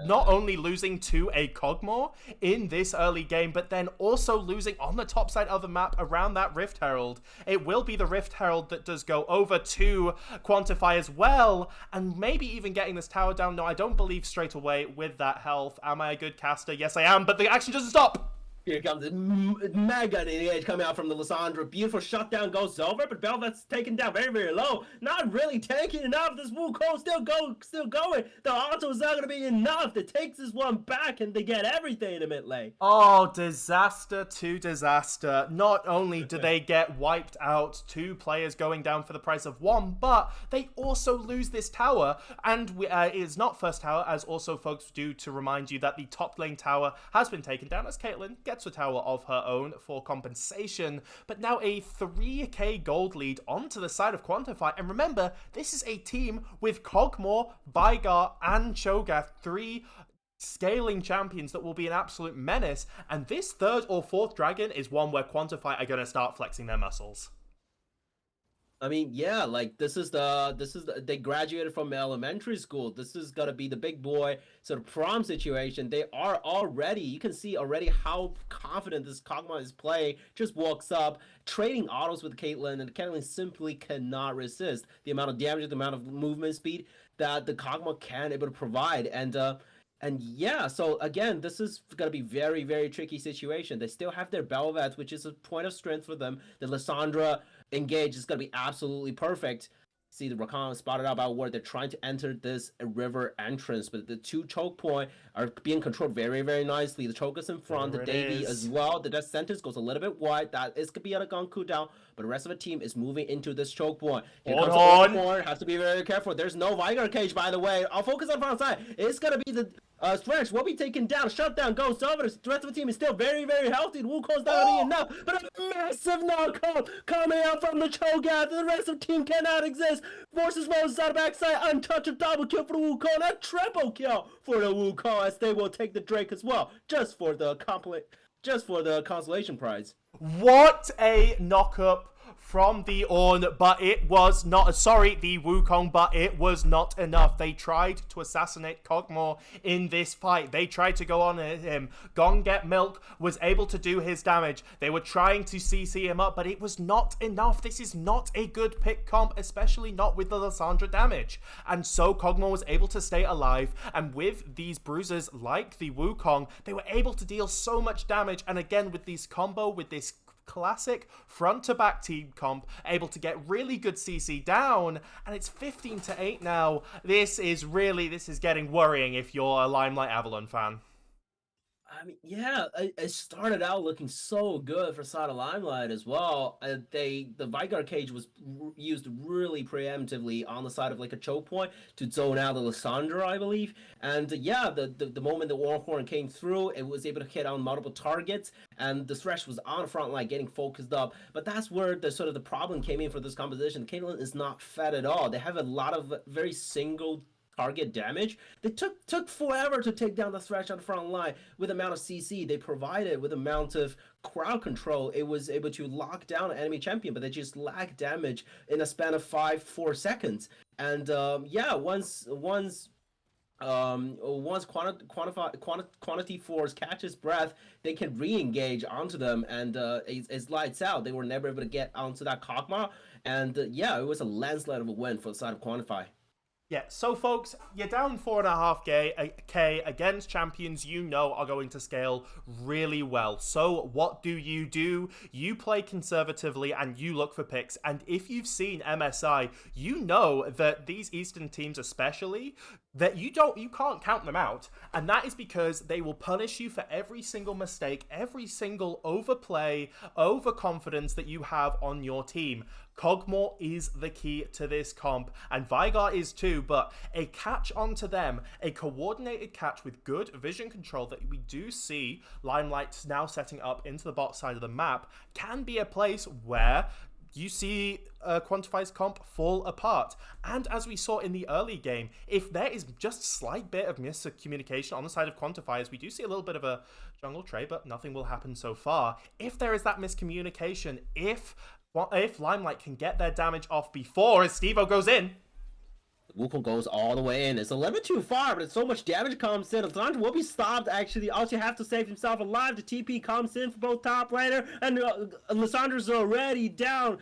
B: not only losing to a Kog'Maw in this early game, but then also losing on the top side of the map around that Rift Herald. It will be the Rift Herald that does go over to Quantify as well, and maybe even getting this tower down. No, I don't believe straight away with that health. Am I a good caster? Yes, I am, but the action doesn't stop.
A: Here comes the mega engage coming out from the Lissandra. Beautiful shutdown goes over, but Bel'Veth's taken down very, very low. Not really tanking enough. This Wukong still going. The auto is not going to be enough. It takes this one back, and they get everything in the mid lane.
B: Oh, disaster to disaster. Not only do they get wiped out, 2 players going down for the price of 1, but they also lose this tower. And it is not first tower, as also folks do to remind you that the top lane tower has been taken down as Caitlyn gets gets a tower of her own for compensation, but now a 3k gold lead onto the side of Quantify. And remember, this is a team with Kog'Maw, Veigar, and Cho'Gath, 3 scaling champions that will be an absolute menace. And this 3rd or 4th dragon is one where Quantify are going to start flexing their muscles.
A: I mean, yeah, like they graduated from elementary school. This is gonna be the big boy sort of prom situation. They are already, you can see already how confident this Kog'Maw is playing. Just walks up, trading autos with Caitlyn, and Caitlyn simply cannot resist the amount of damage, the amount of movement speed that the Kog'Maw can able to provide. And yeah, so again, this is going to be very, very tricky situation. They still have their Bel'Veth, which is a point of strength for them. The Lissandra engage is going to be absolutely perfect. See the Rakan spotted out about where they're trying to enter this river entrance, but the 2 choke point are being controlled very, very nicely. The choke is in front, the Davy as well. The death sentence goes a little bit wide. That is could be on a gun cooldown, but the rest of the team is moving into this choke point. Here comes the point. Has to be very careful. There's no Veigar cage, by the way. I'll focus on front side. It's gonna be the Thresh will be taken down. Shutdown goes over. The rest of the team is still very, very healthy. The Wukong's not gonna be enough, but a massive knockout coming out from the Cho'Gath. The rest of the team cannot exist. Forces Moses out of backside. Untouched double kill for the Wukong. A triple kill for the Wukong as they will take the Drake as well, just for the consolation prize.
B: What a knock-up from the Ornn, but it was not, sorry, the Wukong, but it was not enough. They tried to assassinate Kog'Maw in this fight. They tried to go on at him. Gone Get Milk was able to do his damage. They were trying to CC him up, but it was not enough. This is not a good pick comp, especially not with the Lissandra damage. And so Kog'Maw was able to stay alive, and with these bruisers like the Wukong, they were able to deal so much damage. And again, with this combo, with this classic front to back team comp, able to get really good CC down, and it's 15-8 now. This is getting worrying if you're a Limelight Avalon fan.
A: I mean, yeah, it started out looking so good for side of Limelight as well. The Veigar cage was used really preemptively on the side of like a choke point to zone out the Lissandra, I believe. And yeah, the moment the Warhorn came through, it was able to hit on multiple targets, and the Thresh was on the front line getting focused up. But that's where the problem came in for this composition. Caitlyn is not fed at all. They have a lot of very single target damage. They took forever to take down the Thresh on the front line with the amount of CC they provided, with the amount of crowd control. It was able to lock down an enemy champion, but they just lacked damage in a span of 4 seconds. And yeah, once Quantity Force catches breath, they can re-engage onto them, and it's lights out. They were never able to get onto that Kog'Maw, and yeah, it was a landslide of a win for the side of Quantify.
B: Yeah, so folks, you're down 4.5k against champions you know are going to scale really well. So what do? You play conservatively and you look for picks. And if you've seen MSI, you know that these Eastern teams especially, that you can't count them out. And that is because they will punish you for every single mistake, every single overplay, overconfidence that you have on your team. Kog'Maw is the key to this comp, and Veigar is too, but a catch onto them, a coordinated catch with good vision control that we do see Limelight now setting up into the bot side of the map, can be a place where you see Quantify's comp fall apart. And as we saw in the early game, if there is just a slight bit of miscommunication on the side of Quantifiers, we do see a little bit of a jungle trade, but nothing will happen so far. If there is that miscommunication, if Limelight can get their damage off before as Steve-O goes in,
A: Wukong goes all the way in. It's a little bit too far, but so much damage comes in. Lissandra will be stopped, actually. Also, have to save himself alive. The TP comes in for both top laner, and Lissandra's already down.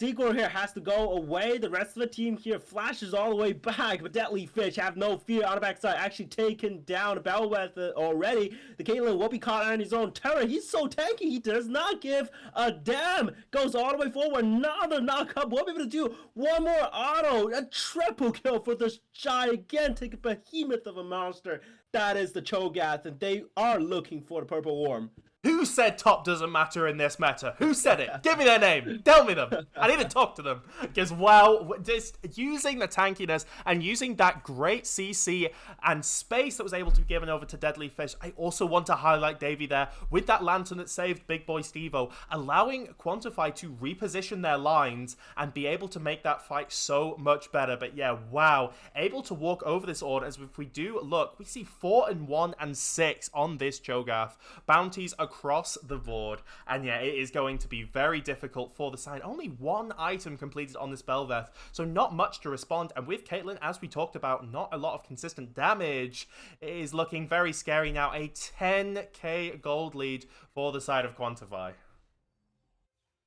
A: Seagor here has to go away. The rest of the team here flashes all the way back, but Deadly Fish have no fear on the backside, actually taken down Bel'Veth already. The Caitlyn will be caught on his own terror. He's so tanky, he does not give a damn. Goes all the way forward. Another knockup. We'll be able to do one more auto. A triple kill for this gigantic behemoth of a monster. That is the Cho'Gath, and they are looking for the Purple Worm.
B: Who said top doesn't matter in this meta? Who said it? Give me their name. Tell me them. I need to talk to them. Because, well, just using the tankiness and using that great CC and space that was able to be given over to Deadly Fish, I also want to highlight Davey there with that lantern that saved Big Boy Stevo, allowing Quantify to reposition their lines and be able to make that fight so much better. But yeah, wow. Able to walk over this order, as if we do look, we see 4 and 1 and 6 on this Cho'Gath. Bounties across the board, and yeah, it is going to be very difficult for the side. Only 1 item completed on this Bel'Veth, so not much to respond, and with Caitlyn, as we talked about, not a lot of consistent damage. It is looking very scary now. A 10k gold lead for the side of Quantify.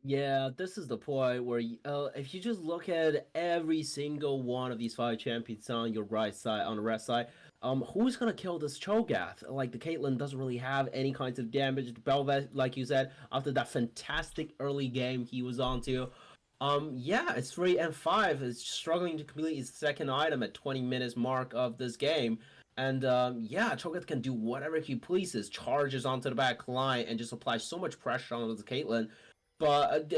A: Yeah, this is the point where if you just look at every single one of these 5 champions on your right side, on the red side, who's gonna kill this Cho'Gath? Like, the Caitlyn doesn't really have any kinds of damage. Bel'Veth, like you said, after that fantastic early game he was on to, yeah, it's 3 and 5. It's struggling to complete his second item at 20 minutes mark of this game. And yeah, Cho'Gath can do whatever he pleases, charges onto the back line and just applies so much pressure on the Caitlyn. But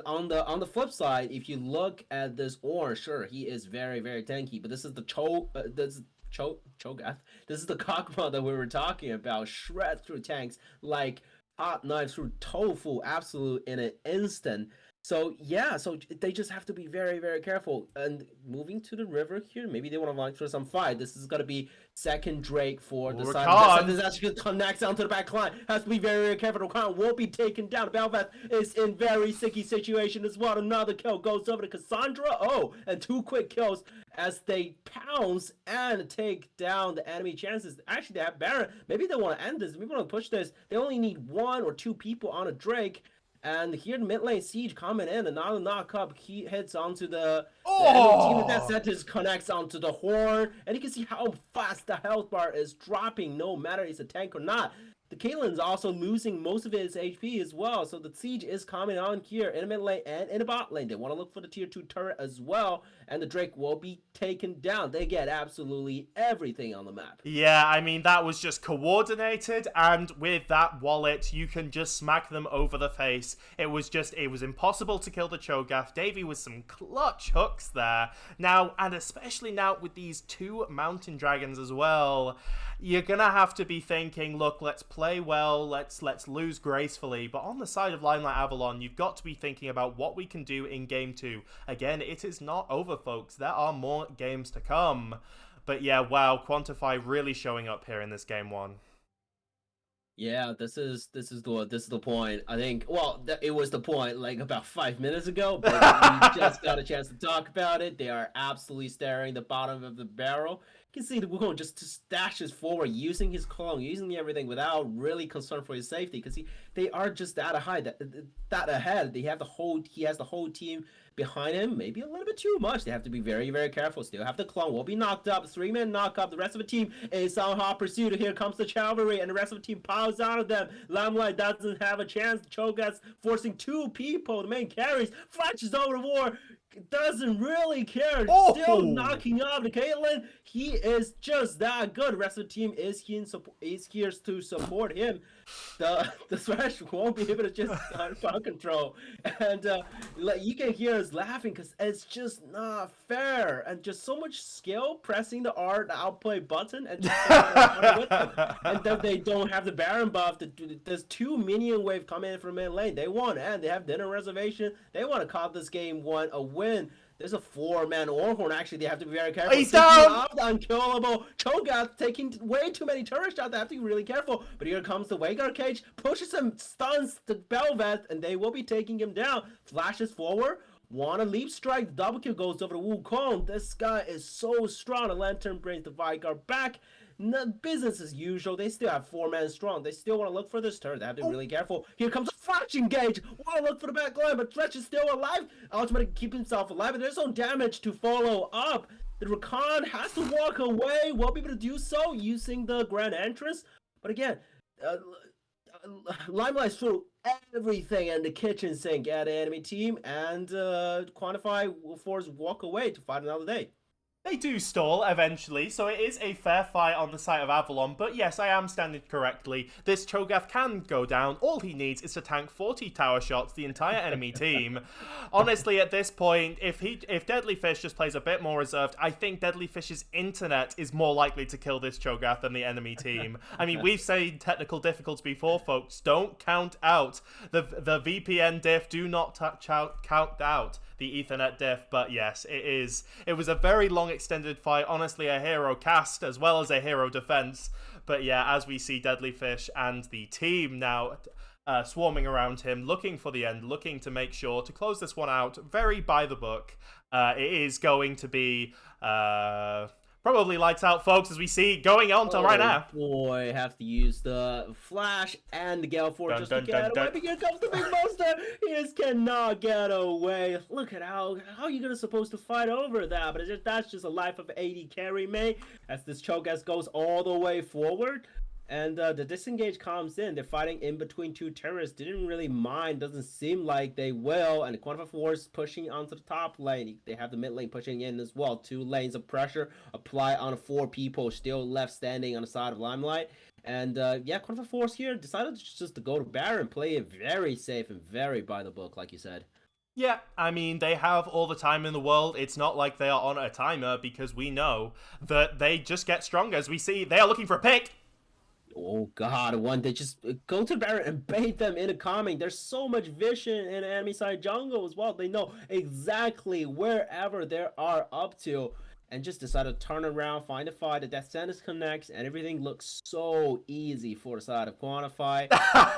A: on the flip side, if you look at this orange, sure, he is very, very tanky. But this is the Cho'Gath. This is the Kog'Maw that we were talking about. Shred through tanks like hot knives through tofu, absolute in an instant. So yeah, so they just have to be very, very careful. And moving to the river here, maybe they want to launch for some fight. This is gonna be second Drake for the side. This actually connects onto the back line. Has to be very, very careful. The Rakan won't be taken down. Bel'Veth is in very sticky situation as well. Another kill goes over to Cassandra. Oh, and 2 quick kills as they pounce and take down the enemy chances. Actually, they have Baron. Maybe they want to end this. Maybe they want to push this. They only need 1 or 2 people on a Drake. And here the mid lane Siege coming in, another knock-up, he hits onto the enemy team, and that sentence connects onto the horn, and you can see how fast the health bar is dropping, no matter it's a tank or not. The Caitlyn's also losing most of his HP as well, so the Siege is coming on here in the mid lane and in the bot lane. They want to look for the tier 2 turret as well, and the Drake will be taken down. They get absolutely everything on the map.
B: Yeah, I mean, that was just coordinated, and with that wallet, you can just smack them over the face. It was impossible to kill the Cho'Gath. Davey with some clutch hooks there. Now, and especially now with these 2 mountain dragons as well, you're gonna have to be thinking, look, let's play well, let's lose gracefully. But on the side of Limelite Avalon, you've got to be thinking about what we can do in game 2. Again, it is not over, folks. There are more games to come. But yeah, wow, Quantify really showing up here in this game 1.
A: Yeah, this is the point. I think, well, it was the point like about 5 minutes ago, but we just got a chance to talk about it. They are absolutely staring the bottom of the barrel. You can see the Wukong just stashes forward, using his clone, using everything without really concern for his safety, because they are just that ahead. He has the whole team behind him, maybe a little bit too much. They have to be very, very careful. Still have the clone, will be knocked up. 3-man knock up. The rest of the team is on hot pursuit. Here comes the cavalry, and the rest of the team piles out of them. Limelight doesn't have a chance. Cho'Gath's forcing 2 people. The main carries, flashes over the war. Doesn't really care. Still knocking off the Caitlyn. He is just that good. The rest of the team is here to support him. The Thresh won't be able to just file control, and like you can hear us laughing because it's just not fair, and just so much skill pressing the outplay button, and and then they don't have the Baron buff. There's 2 minion wave coming in from mid lane. They want, and they have dinner reservation. They want to call this game 1 a win. There's a 4-man Orhorn. Actually, they have to be very careful.
B: He's down!
A: Off the unkillable Cho'Gath, taking way too many turret shots. They have to be really careful. But here comes the Wagar Cage, pushes him, stuns the Bel'Veth, and they will be taking him down. Flashes forward. Want a leap strike. Double kill goes over to Wukong. This guy is so strong. The Lantern brings the Vigar back. No, business as usual. They still have 4-man strong. They still want to look for this turret. They have to be really careful. Here comes a Flash engage. Want to look for the back line, but Thresh is still alive. Ultimately keep himself alive, and there's no damage to follow up. The Rakan has to walk away. Won't be able to do so using the Grand Entrance. But again, Limelight threw everything in the kitchen sink at the enemy team, and Quantify will force walk away to fight another day.
B: They do stall eventually, so it is a fair fight on the side of Avalon, but yes, I am standing correctly. This Cho'Gath can go down. All he needs is to tank 40 tower shots the entire enemy team. Honestly, at this point, if Deadly Fish just plays a bit more reserved, I think Deadly Fish's internet is more likely to kill this Cho'Gath than the enemy team. I mean, we've said technical difficulties before, folks. Don't count out the VPN diff. Do not count out the Ethernet diff, but yes, it was a very long extended fight, honestly a hero cast as well as a hero defense, but yeah, as we see Deadly Fish and the team now swarming around him, looking for the end, looking to make sure to close this one out very by the book. It is going to be probably lights out, folks, as we see going on to right now.
A: Boy, have to use the Flash and the Gale Force just to get away. But here comes the big monster. He just cannot get away. Look at how are you supposed to fight over that? But that's just a life of 80 carry, mate. As this Cho'Gath goes all the way forward. And the disengage comes in. They're fighting in between two terrorists. Didn't really mind. Doesn't seem like they will. And the Quantify Force pushing onto the top lane. They have the mid lane pushing in as well. 2 lanes of pressure apply on 4 people still left standing on the side of Limelight. And yeah, Quantify Force here decided just to go to Baron, play it very safe and very by the book, like you said.
B: Yeah, I mean, they have all the time in the world. It's not like they are on a timer, because we know that they just get stronger. As we see, they are looking for a pick.
A: Oh god, they just go to Baron and bait them into calming. There's so much vision in enemy side jungle as well. They know exactly wherever they are up to. And just decide to turn around, find a fight, the Death Sentence connects, and everything looks so easy for the side of Quantify.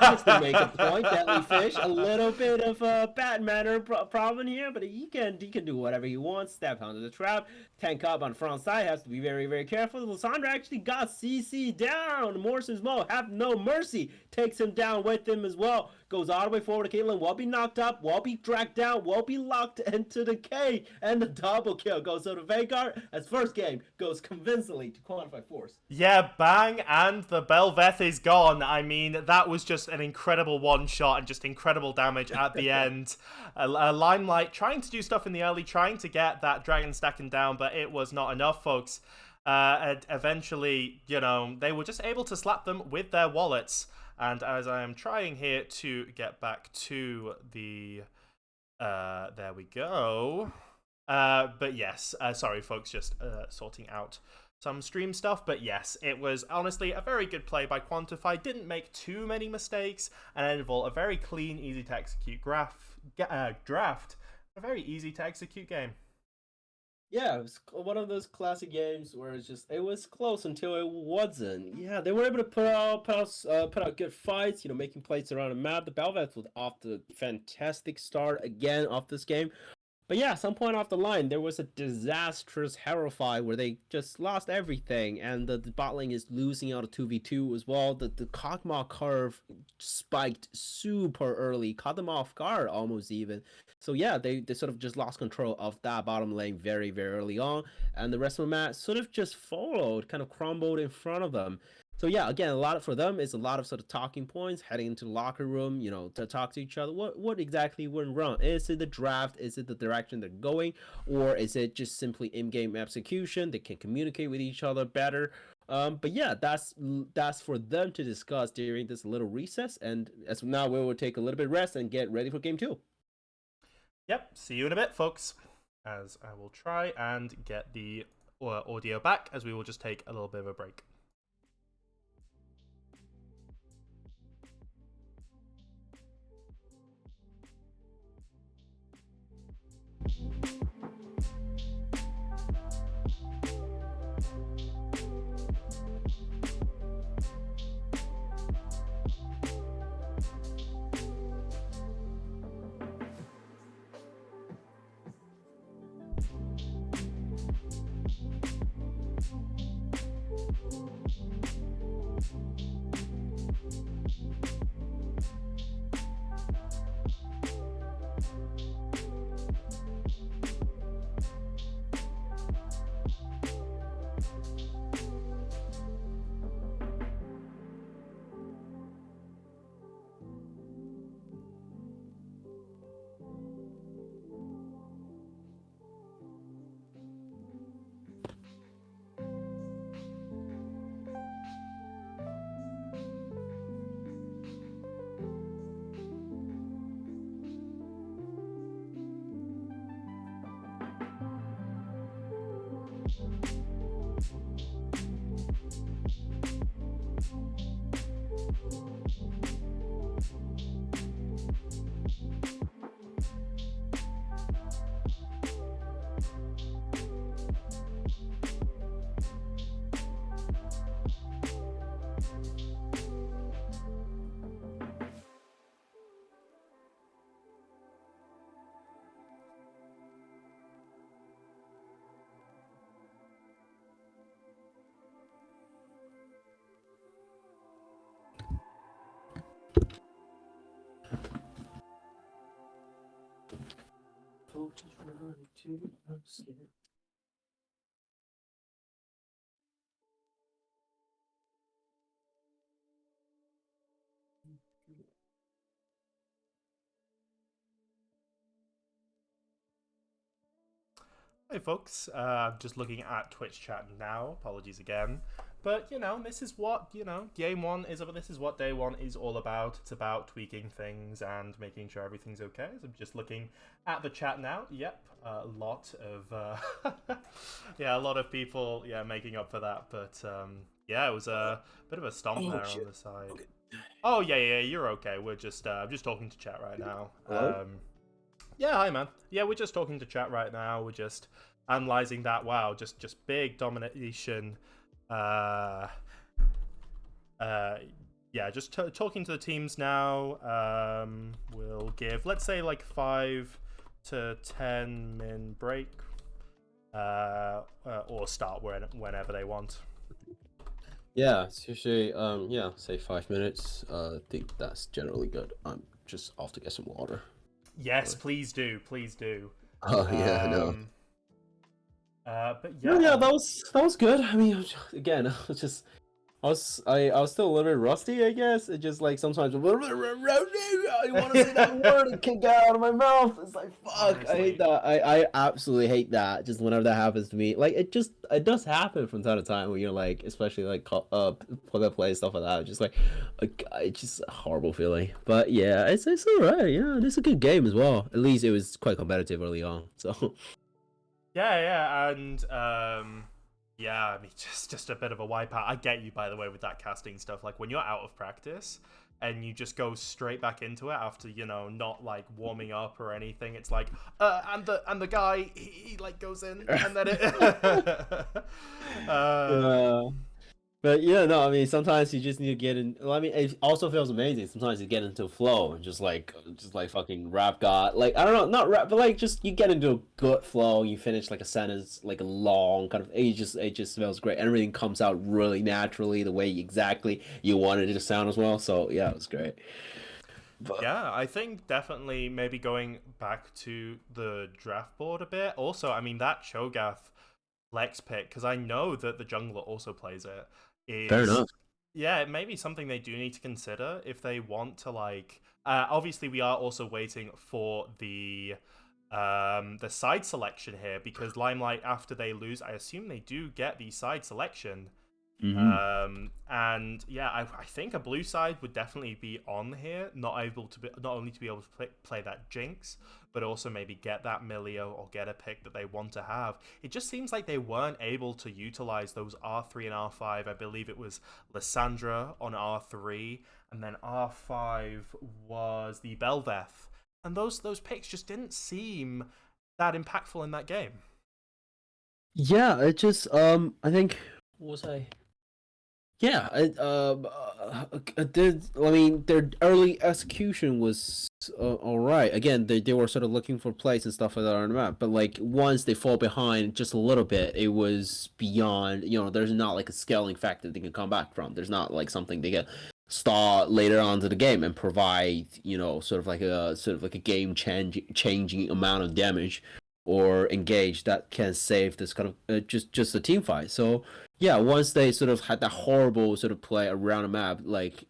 A: Just to make a point, Deadly Fish, a little bit of a bad manner problem here, but he can do whatever he wants, step onto the trap, tank up on the front side, has to be very, very careful. Lissandra actually got CC down. Morse's Mo have no mercy, takes him down with him as well. Goes all the way forward to Caitlyn, will be knocked up, will be dragged down, will be locked into the cage, and the double kill goes to the Vanguard as first game goes convincingly to Quantify Force.
B: Yeah, bang, and the Belveth is gone. I mean, that was just an incredible one shot and just incredible damage at the end. Limelight trying to do stuff in the early, trying to get that dragon stacking down, but it was not enough, folks. And eventually, you know, they were just able to slap them with their wallets. And as I am trying here to get back to the... there we go. But yes, sorry folks, just sorting out some stream stuff. But yes, it was honestly a very good play by Quantify. Didn't make too many mistakes. And ended all a very clean, easy to execute draft. A very easy to execute game.
A: Yeah, it was one of those classic games where it was close until it wasn't. Yeah, they were able to put out good fights, you know, making plays around the map. The Belveth was off to a fantastic start again off this game. But yeah, some point off the line, there was a disastrous hero fight where they just lost everything, and the bot lane is losing out of 2v2 as well. The Kog'Maw curve spiked super early, caught them off guard almost even. So yeah, they sort of just lost control of that bottom lane very, very early on, and the rest of the map sort of just followed, kind of crumbled in front of them. So yeah, again, for them is a lot of sort of talking points, heading into the locker room, you know, to talk to each other. What exactly went wrong? Is it the draft? Is it the direction they're going? Or is it just simply in-game execution? They can communicate with each other better. But yeah, that's for them to discuss during this little recess. And as of now, we will take a little bit of rest and get ready for game 2.
B: Yep, see you in a bit, folks. As I will try and get the audio back, as we will just take a little bit of a break. Hey folks, I'm just looking at Twitch chat now. Apologies again, but this is what game one is. This is what day one is all about. It's about tweaking things and making sure everything's okay. So I'm just looking at the chat now. Yep, a lot of yeah, a lot of people making up for that. But yeah, it was a bit of a stomp there on the side. Okay. Oh yeah, you're okay. We're just I'm just talking to chat right now.
A: Hello?
B: Yeah, hi man. Yeah, we're just talking to chat right now. We're just analyzing that. Wow, just big domination. Yeah, just talking to the teams now. We'll give, let's say, like 5 to 10 min break, or start whenever they want.
A: Yeah, it's usually yeah, say 5 minutes. I think that's generally good. I'm just off to get some water.
B: Yes, please do. Please do.
A: Oh yeah, no.
B: But yeah,
A: Yeah, that was good. I mean, again, I was still a little bit rusty, I guess. It just like sometimes I want to say that word and can't get out of my mouth. It's like fuck, honestly. I hate that. I absolutely hate that. Just whenever that happens to me, like it does happen from time to time when you're like, especially like play stuff like that. Just like, it's just a horrible feeling. But yeah, it's alright. Yeah, it's a good game as well. At least it was quite competitive early on. So
B: yeah, and yeah, I mean, just a bit of a wipeout. I get you, by the way, with that casting stuff. Like, when you're out of practice and you just go straight back into it after, not, like, warming up or anything, it's like, and the guy, he like, goes in, and then it...
A: But yeah, no, I mean, sometimes you just need to get in. I mean, it also feels amazing. Sometimes you get into flow and just like fucking rap god. Like, I don't know, not rap, but like just you get into a good flow. You finish like a sentence, like a long kind of. It just feels great. Everything comes out really naturally, the way exactly you wanted it to sound as well. So yeah, it was great.
B: But... yeah, I think definitely maybe going back to the draft board a bit. Also, I mean, that Cho'Gath Lex pick, because I know that the jungler also plays it.
A: Fair enough.
B: Yeah, it may be something they do need to consider if they want to, like... obviously, we are also waiting for the side selection here, because Limelight, after they lose, I assume they do get the side selection.
A: Mm-hmm.
B: And yeah, I think a blue side would definitely be on here, not only to be able to play that Jinx, but also maybe get that Milio or get a pick that they want to have. It just seems like they weren't able to utilize those R3 and R5. I believe it was Lissandra on R3, and then R5 was the Belveth. And those picks just didn't seem that impactful in that game.
A: Yeah, it just I think what was I? Yeah, I mean, their early execution was all right. Again, they were sort of looking for plays and stuff like that on the map, but like once they fall behind just a little bit, it was beyond. There's not like a scaling factor they can come back from. There's not like something they can start later on to the game and provide, sort of like a game changing amount of damage or engage that can save this kind of just a team fight. So yeah, once they sort of had that horrible sort of play around the map, like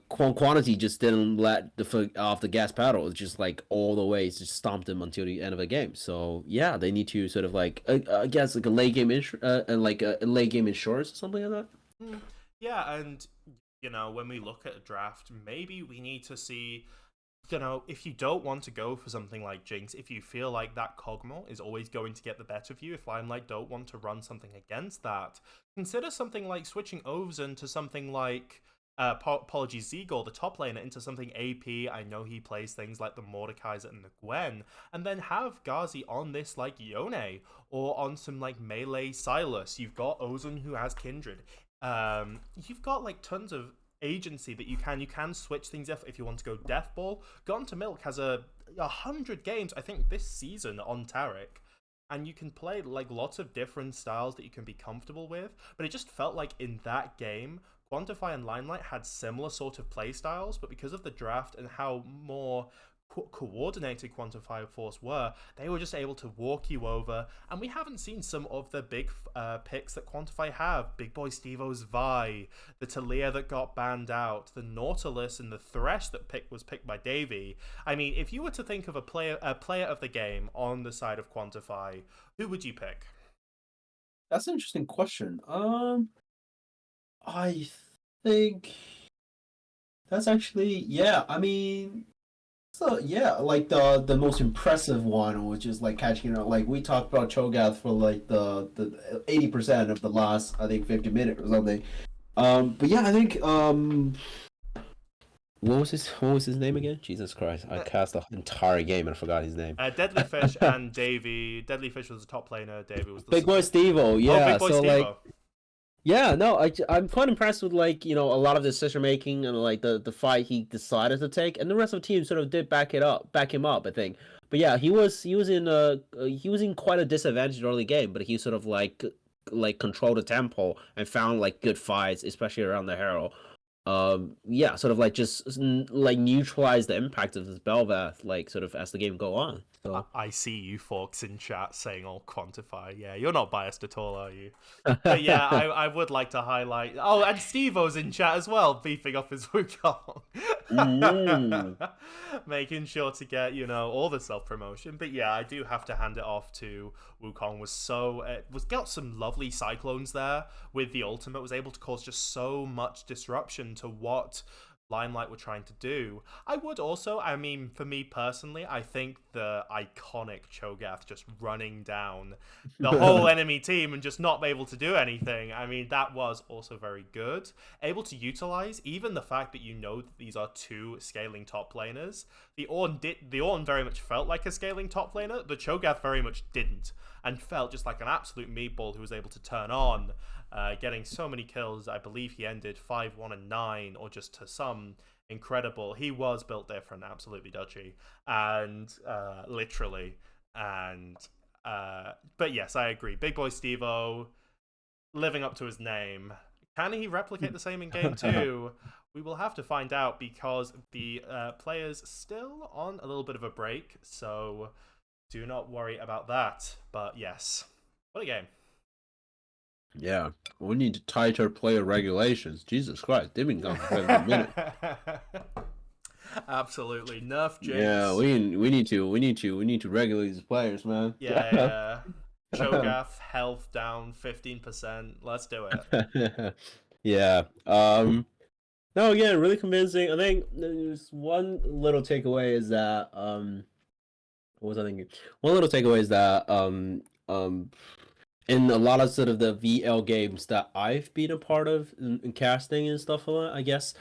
A: Quantity just didn't let the foot off the gas pedal. It's just like all the way, just stomped them until the end of the game. So yeah, they need to sort of like I guess like a late game like a late game insurance or something like that.
B: Yeah, and when we look at a draft, maybe we need to see if you don't want to go for something like Jinx, if you feel like that Kog'Maw is always going to get the better of you, if Limelight don't want to run something against that, consider something like switching Ozen to something like apologies, Zegor, the top laner, into something AP. I know he plays things like the Mordekaiser and the Gwen, and then have Gazi on this like Yone, or on some like melee Silas. You've got Ozen who has Kindred. You've got like tons of agency that you can switch things if you want to go Death Ball. Gone to Milk has 100 games I think this season on Taric, and you can play like lots of different styles that you can be comfortable with. But it just felt like in that game, Quantify and Limelight had similar sort of play styles, but because of the draft and how more coordinated Quantify Force were, they were just able to walk you over. And we haven't seen some of the big picks that Quantify have. Big Boy Stevo's Vi, the Talia that got banned out, the Nautilus and the Thresh that was picked by Davey. I mean, if you were to think of a player of the game on the side of Quantify, who would you pick?
A: That's an interesting question. I think that's actually, yeah. I mean, so yeah, like the most impressive one, which is like catching it. Like we talked about Cho'Gath for like the 80% of the last, I think, 50 minutes or something. But yeah, I think what was his name again? Jesus Christ! I cast the entire game and I forgot his name.
B: Deadly Fish and Davey. Deadly Fish was the top laner. Davey was the
A: Big Boy
B: support.
A: Stevo,
B: Oh,
A: yeah.
B: Big Boy
A: So like,
B: Stevo.
A: yeah, no, I'm quite impressed with like a lot of the decision making and like the fight he decided to take, and the rest of the team sort of did back him up, I think. But yeah, he was in quite a disadvantaged early game, but he sort of like controlled the tempo and found like good fights, especially around the hero. Yeah, sort of like just like neutralize the impact of this Bel'Veth like sort of as the game go on. So
B: I see you folks in chat saying all Quantify. Yeah, you're not biased at all, are you? But yeah, I would like to highlight. Oh, and Steve-O's in chat as well, beefing up his Wukong.
A: mm.
B: Making sure to get, all the self promotion. But yeah, I do have to hand it off to Wukong. Was got some lovely cyclones there with the ultimate, was able to cause just so much disruption to what Limelight were trying to do. I would also, I mean, for me personally, I think the iconic Cho'Gath just running down the whole enemy team and just not be able to do anything. I mean, that was also very good. Able to utilize even the fact that that these are two scaling top laners. The Ornn very much felt like a scaling top laner. The Cho'Gath very much didn't, and felt just like an absolute meatball who was able to turn on. Getting so many kills. I believe he ended 5-1 and 9, or just to some incredible. He was built different, absolutely dodgy, and literally. And but yes, I agree. Big Boy Stevo living up to his name. Can he replicate the same in game 2? We will have to find out, because the players still on a little bit of a break, so do not worry about that. But yes, what a game.
A: Yeah, we need to tighter player regulations. Jesus Christ, they've been gone for a minute.
B: Absolutely, nerf Jinx.
A: Yeah, we need to regulate these players, man.
B: Yeah. Cho'Gath health down 15%. Let's do it.
A: Yeah. No, again, really convincing. I think there's one little takeaway is that what was I thinking? One little takeaway is that in a lot of sort of the VL games that I've been a part of in casting and stuff like that, I guess.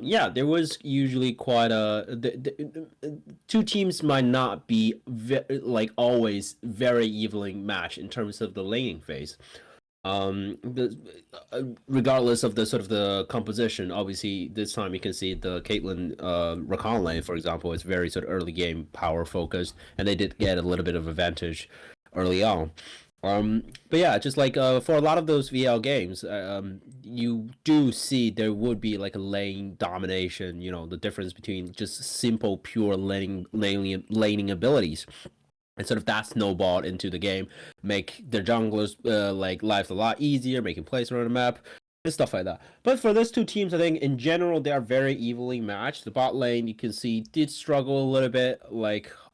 A: Yeah, there was usually quite two teams might not be like always very evenly matched in terms of the laning phase. Regardless of the sort of the composition, obviously this time you can see the Caitlyn Rakan lane, for example, is very sort of early game power focused, and they did get a little bit of advantage early on. But yeah, just like for a lot of those VL games, you do see there would be like a lane domination. The difference between just simple, pure laning abilities, and sort of that snowballed into the game, make their junglers like lives a lot easier, making plays around the map and stuff like that. But for those two teams, I think in general they are very evenly matched. The bot lane, you can see, did struggle a little bit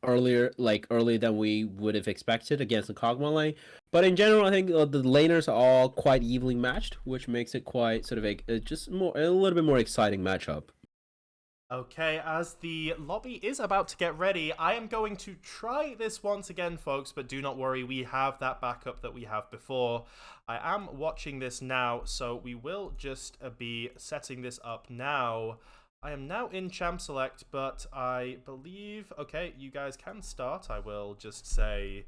A: earlier than we would have expected against the Kog'Maw lane. But in general, I think the laners are all quite evenly matched, which makes it quite sort of just a little bit more exciting matchup.
B: Okay, as the lobby is about to get ready, I am going to try this once again, folks, but do not worry, we have that backup that we have before. I am watching this now, so we will just be setting this up now. I am now in Champ Select, but I believe... Okay, you guys can start. I will just say...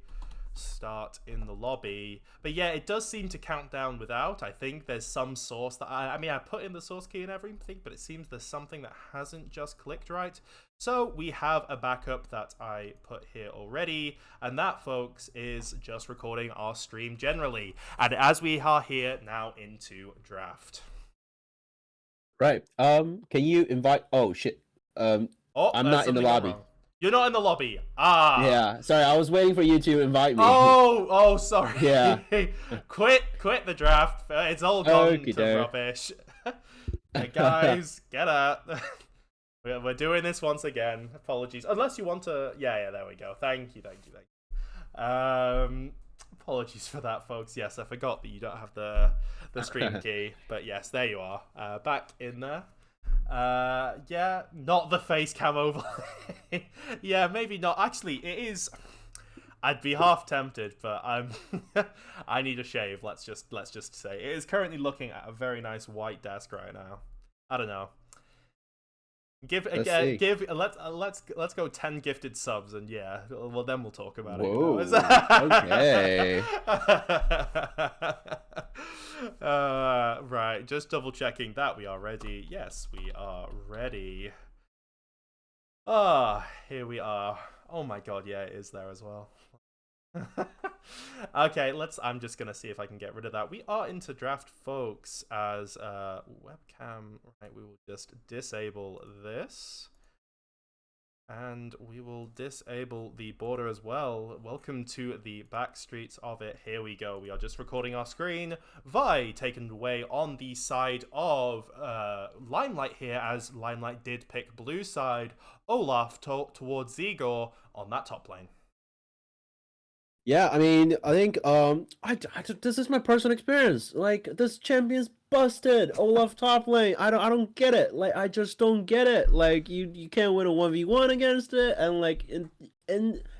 B: start in the lobby. But yeah, it does seem to count down without. I think there's some source that I mean, I put in the source key and everything, but it seems there's something that hasn't just clicked right. So we have a backup that I put here already, and that, folks, is just recording our stream generally. And as we are here now into draft.
A: Right. Can you invite? Oh shit.
B: Oh,
A: I'm not in the lobby.
B: Wrong. You're not in the lobby. Ah.
A: Yeah. Sorry, I was waiting for you to invite me.
B: Oh, sorry.
A: Yeah.
B: quit the draft. It's all gone
A: Okey
B: to
A: doke.
B: rubbish. Hey, guys, get up. We're doing this once again. Apologies. Unless you want to... Yeah, there we go. Thank you. Apologies for that, folks. Yes, I forgot that you don't have the stream key. But yes, there you are. Back in there. Yeah, not the face cam overlay. Yeah, maybe not. Actually, it is. I'd be half tempted, but I'm I need a shave. Let's just say it is currently looking at a very nice white desk right now. I don't know. Let's go 10 gifted subs, and yeah, well then we'll talk about
A: Whoa,
B: it.
A: okay.
B: Right, just double checking that we are ready. Yes, we are ready. Here we are. Oh my god, yeah, it is there as well. Okay, I'm just gonna see if I can get rid of that. We are into draft, folks, as webcam. Right, we will just disable this. And we will disable the border as well. Welcome to the back streets of it. Here we go. We are just recording our screen. Vi taken away on the side of Limelight here, as Limelight did pick blue side. Olaf towards Zegor on that top lane.
A: Yeah, I mean, I think this is my personal experience. Like, this champion's busted. Olaf top lane. I don't get it. Like, I just don't get it. Like, you can't win a 1v1 against it, and like in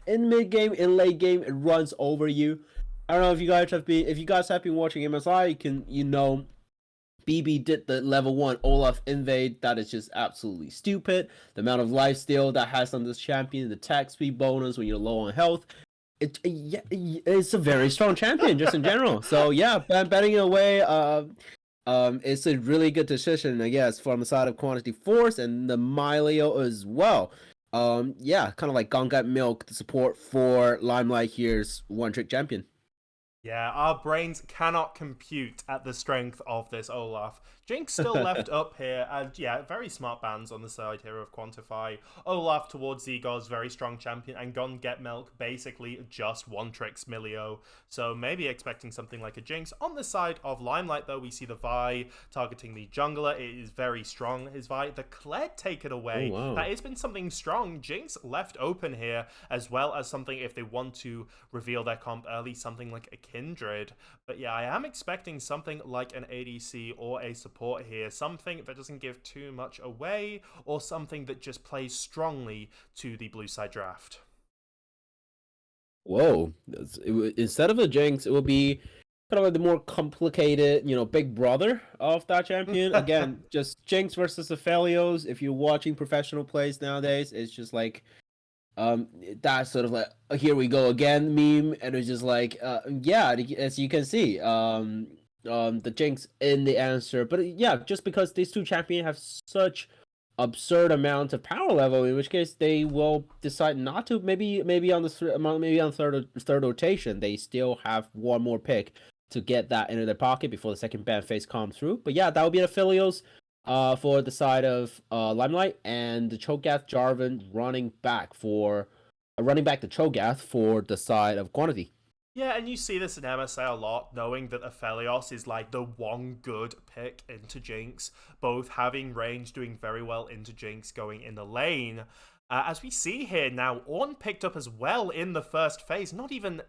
A: mid game, in late game, it runs over you. I don't know if you guys have been watching MSI, you know BB did the level 1 Olaf invade. That is just absolutely stupid. The amount of lifesteal that has on this champion, the attack speed bonus when you're low on health. It's a very strong champion just in general. So yeah, betting it away, it's a really good decision, I guess, from the side of Quantity Force and the Mylio as well. Yeah, kind of like Gongat Milk, the support for Limelight here's one-trick champion.
B: Yeah, our brains cannot compute at the strength of this Olaf. Jinx still left up here, and yeah, very smart bans on the side here of Quantify. Olaf towards Zegor's very strong champion, and Gon Get Milk basically just one-tricks Milio. So maybe expecting something like a Jinx. On the side of Limelight, though, we see the Vi targeting the jungler. It is very strong, his Vi. The Kled taken away.
A: Oh, wow.
B: That has been something strong. Jinx left open here, as well as something, if they want to reveal their comp early, something like a Kindred. But yeah, I am expecting something like an ADC or a support here, something that doesn't give too much away, or something that just plays strongly to the blue side draft.
A: Whoa, instead of a Jinx, it will be kind of like the more complicated, big brother of that champion. Again, just Jinx versus Aphelios. If you're watching professional plays nowadays, it's just like that sort of like here we go again meme, and it's just like yeah, as you can see, the Jinx in the answer. But yeah, just because these two champions have such absurd amount of power level, in which case they will decide not to. Maybe on the third rotation, they still have one more pick to get that into their pocket before the second ban phase comes through. But yeah, that would be the Aphelios for the side of Limelight, and the Cho'Gath Jarvan running back the Cho'Gath for the side of Quantity.
B: Yeah, and you see this in MSA a lot, knowing that Aphelios is like the one good pick into Jinx, both having range, doing very well into Jinx, going in the lane. As we see here now, Ornn picked up as well in the first phase, not even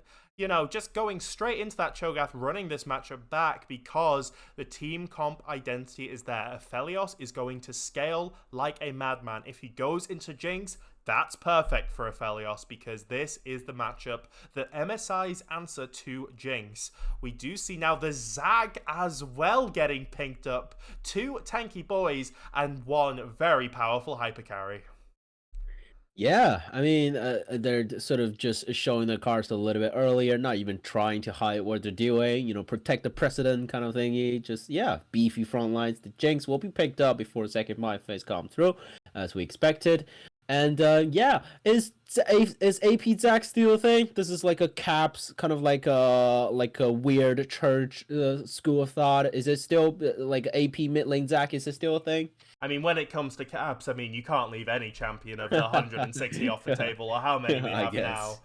B: just going straight into that Cho'Gath, running this matchup back because the team comp identity is there. Aphelios is going to scale like a madman. If he goes into Jinx, that's perfect for Aphelios because this is the matchup that MSI's answer to Jinx. We do see now the Zag as well getting pinked up. 2 tanky boys and 1 very powerful hyper carry.
A: Yeah, I mean, they're sort of just showing their cards a little bit earlier, not even trying to hide what they're doing, protect the precedent kind of thingy. Just, yeah, beefy front lines. The Jinx will be picked up before the second Mind phase come through, as we expected. And, yeah, is AP Zack still a thing? This is like a Caps, kind of like a weird church school of thought. Is it still, like, AP mid lane Zack, is it still a thing?
B: I mean, when it comes to caps, I mean, you can't leave any champion of the 160 off the table, or how many we
A: I
B: have
A: guess.
B: now.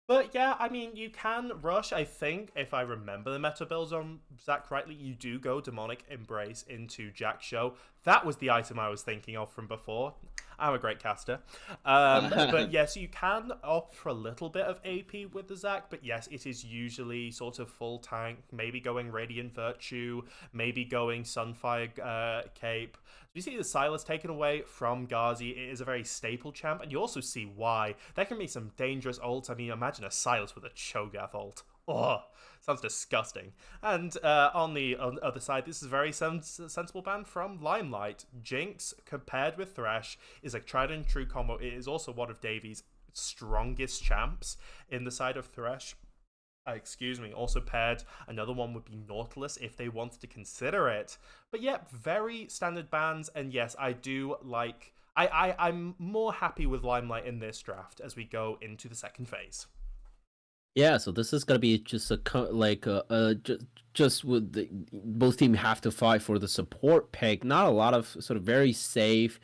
B: But yeah, I mean, you can rush. I think, if I remember the meta builds on Zac rightly, you do go Demonic Embrace into Jack Show. That was the item I was thinking of from before. I'm a great caster. But yes, you can opt for a little bit of AP with the Zac, but yes, it is usually sort of full tank, maybe going Radiant Virtue, maybe going Sunfire Cape. You see the Silas taken away from Ghazi. It is a very staple champ, and you also see why. There can be some dangerous ults. I mean, imagine a Silas with a Cho'Gath ult. Oh, sounds disgusting. And on the other side, this is a very sensible ban from Limelight. Jinx, compared with Thresh, is a tried and true combo. It is also one of Davies' strongest champs in the side of Thresh. Excuse me, also paired. Another one would be Nautilus if they wanted to consider it. But yeah, very standard bans. And yes, I do like... I'm more happy with Limelight in this draft as we go into the second phase.
A: Yeah, so this is gonna be just just with both teams have to fight for the support pick. Not a lot of sort of very safe,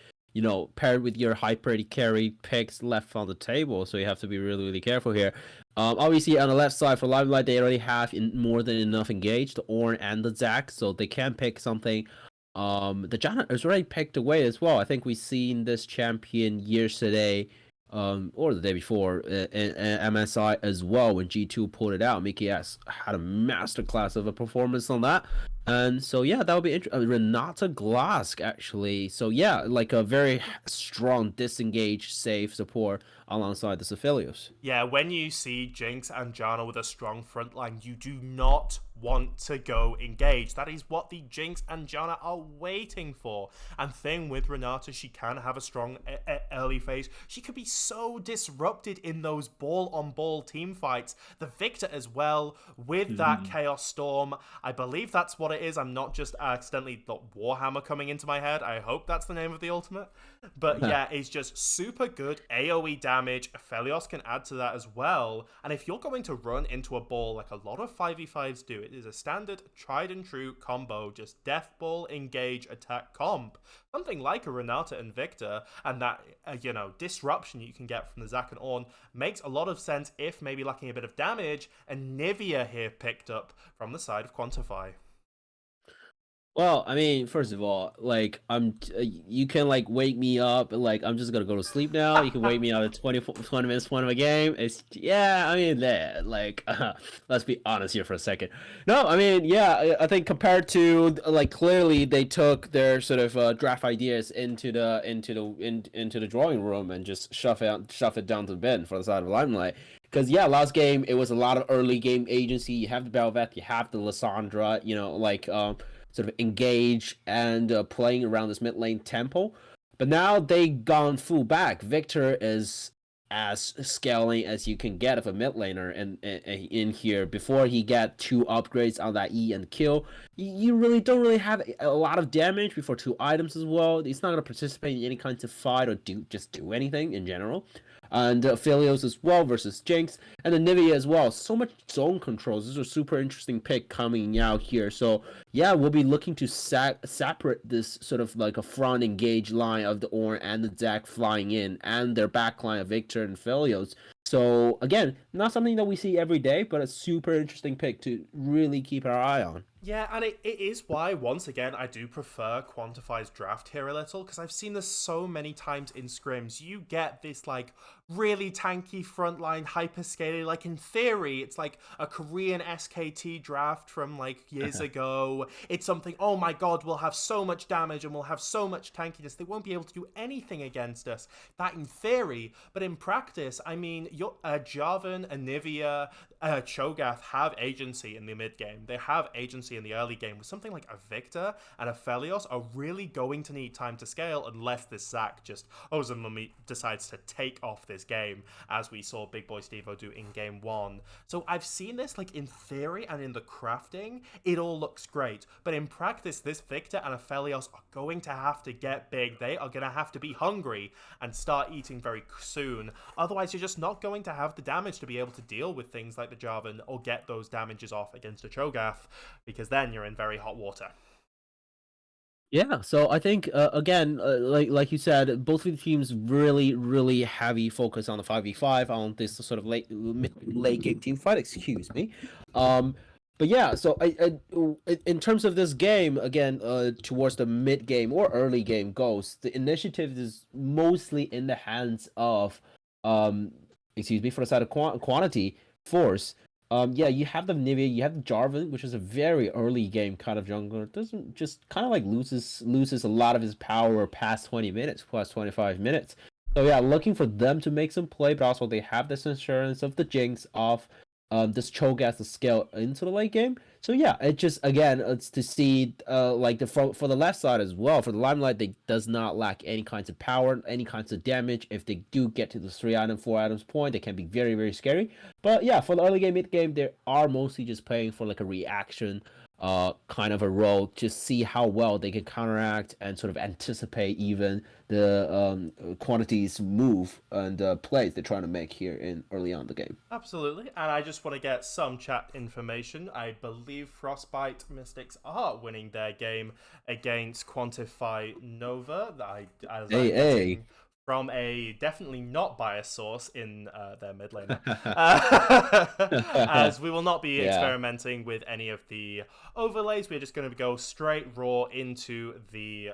A: paired with your hyper carry picks left on the table. So you have to be really, really careful here. Obviously on the left side for Limelight, they already have more than enough engaged, the Ornn and the Zac, so they can pick something. The Janna is already picked away as well. I think we've seen this champion yesterday, or the day before, in MSI as well when G2 pulled it out. Mickey S had a masterclass of a performance on that. And so yeah, that would be interesting. Renata Glask actually. So yeah, like a very strong disengaged safe support alongside the Aphelios.
B: Yeah, when you see Jinx and Janna with a strong front line, you do not want to go engage. That is what the Jinx and Janna are waiting for. And thing with Renata, she can have a strong early phase. She could be so disrupted in those ball-on-ball team fights. The Victor as well, with that Chaos Storm. I believe that's what it is. I'm not just accidentally got Warhammer coming into my head. I hope that's the name of the ultimate. But yeah, it's just super good AoE damage. Aphelios can add to that as well. And if you're going to run into a ball like a lot of 5v5s do, it is a standard tried and true combo, just death ball, engage, attack comp. Something like a Renata and Victor, and that, disruption you can get from the Zac and Ornn makes a lot of sense if maybe lacking a bit of damage, and Nivea here picked up from the side of Quantify.
A: Well, I mean, first of all, like you can like wake me up, like I'm just gonna go to sleep now. You can wake me up at 20 minutes point of a game. It's yeah, I mean, like let's be honest here for a second. No, I mean, yeah, I think compared to like clearly they took their sort of draft ideas into the drawing room and just shove it down to the bin for the side of Limelight. Because yeah, last game it was a lot of early game agency. You have the Bel'Veth, you have the Lissandra, sort of engage and playing around this mid lane tempo. But now they gone full back. Victor is as scaling as you can get of a mid laner in here. Before he get 2 upgrades on that E and kill, you really don't really have a lot of damage before 2 items as well. He's not going to participate in any kinds of fight or do anything in general. And Aphelios as well versus Jinx, and then Nivea as well. So much zone controls. This is a super interesting pick coming out here. So yeah, we'll be looking to separate this sort of like a front engage line of the Ornn and the Zac flying in, and their back line of Victor and Aphelios. So again, not something that we see every day, but a super interesting pick to really keep our eye on.
B: Yeah, and it is why, once again, I do prefer Quantify's draft here a little, because I've seen this so many times in scrims. You get this, like, really tanky frontline hyperscaler. Like, in theory, it's like a Korean SKT draft from, like, years ago. It's something, oh my god, we'll have so much damage and we'll have so much tankiness. They won't be able to do anything against us. That in theory, but in practice, I mean, Jarvan, Anivia, Cho'Gath have agency in the mid game. They have agency in the early game. With something like a Victor and a Felios are really going to need time to scale unless this Zac just Ozamumi decides to take off this game, as we saw Big Boy Stevo do in game 1. So I've seen this, like, in theory and in the crafting, it all looks great. But in practice, this Victor and a Felios are going to have to get big. They are going to have to be hungry and start eating very soon. Otherwise, you're just not going to have the damage to be able to deal with things like the Jarvan or get those damages off against a Cho'Gath, because then you're in very hot water.
A: Yeah, so I think again, like you said, both of the teams really heavy focus on the 5v5 on this sort of late game team fight. Excuse me. But yeah, so in terms of this game, again, towards the mid game or early game goes, the initiative is mostly in the hands of excuse me, for the side of quantity force. Yeah, you have the Nivea, you have the Jarvan, which is a very early game kind of jungler. Doesn't just kind of like loses a lot of his power past 20 minutes, plus 25 minutes. So yeah, looking for them to make some play, but also they have this insurance of the Jinx of this Cho'Gath to scale into the late game. So yeah, it just again it's to see like for the left side as well. For the Limelight, they does not lack any kinds of power, any kinds of damage. If they do get to the 3 item, 4 items point, they can be very scary. But yeah, for the early game, mid game, they are mostly just playing for like a reaction kind of a role to see how well they can counteract and sort of anticipate even the quantities move and plays they're trying to make here in early on the game.
B: Absolutely, and I just want to get some chat information. I believe Frostbite Mystics are winning their game against Quantify Nova.
A: Hey.
B: From a definitely not biased source in their mid laner. As we will not be experimenting with any of the overlays. We're just going to go straight raw into the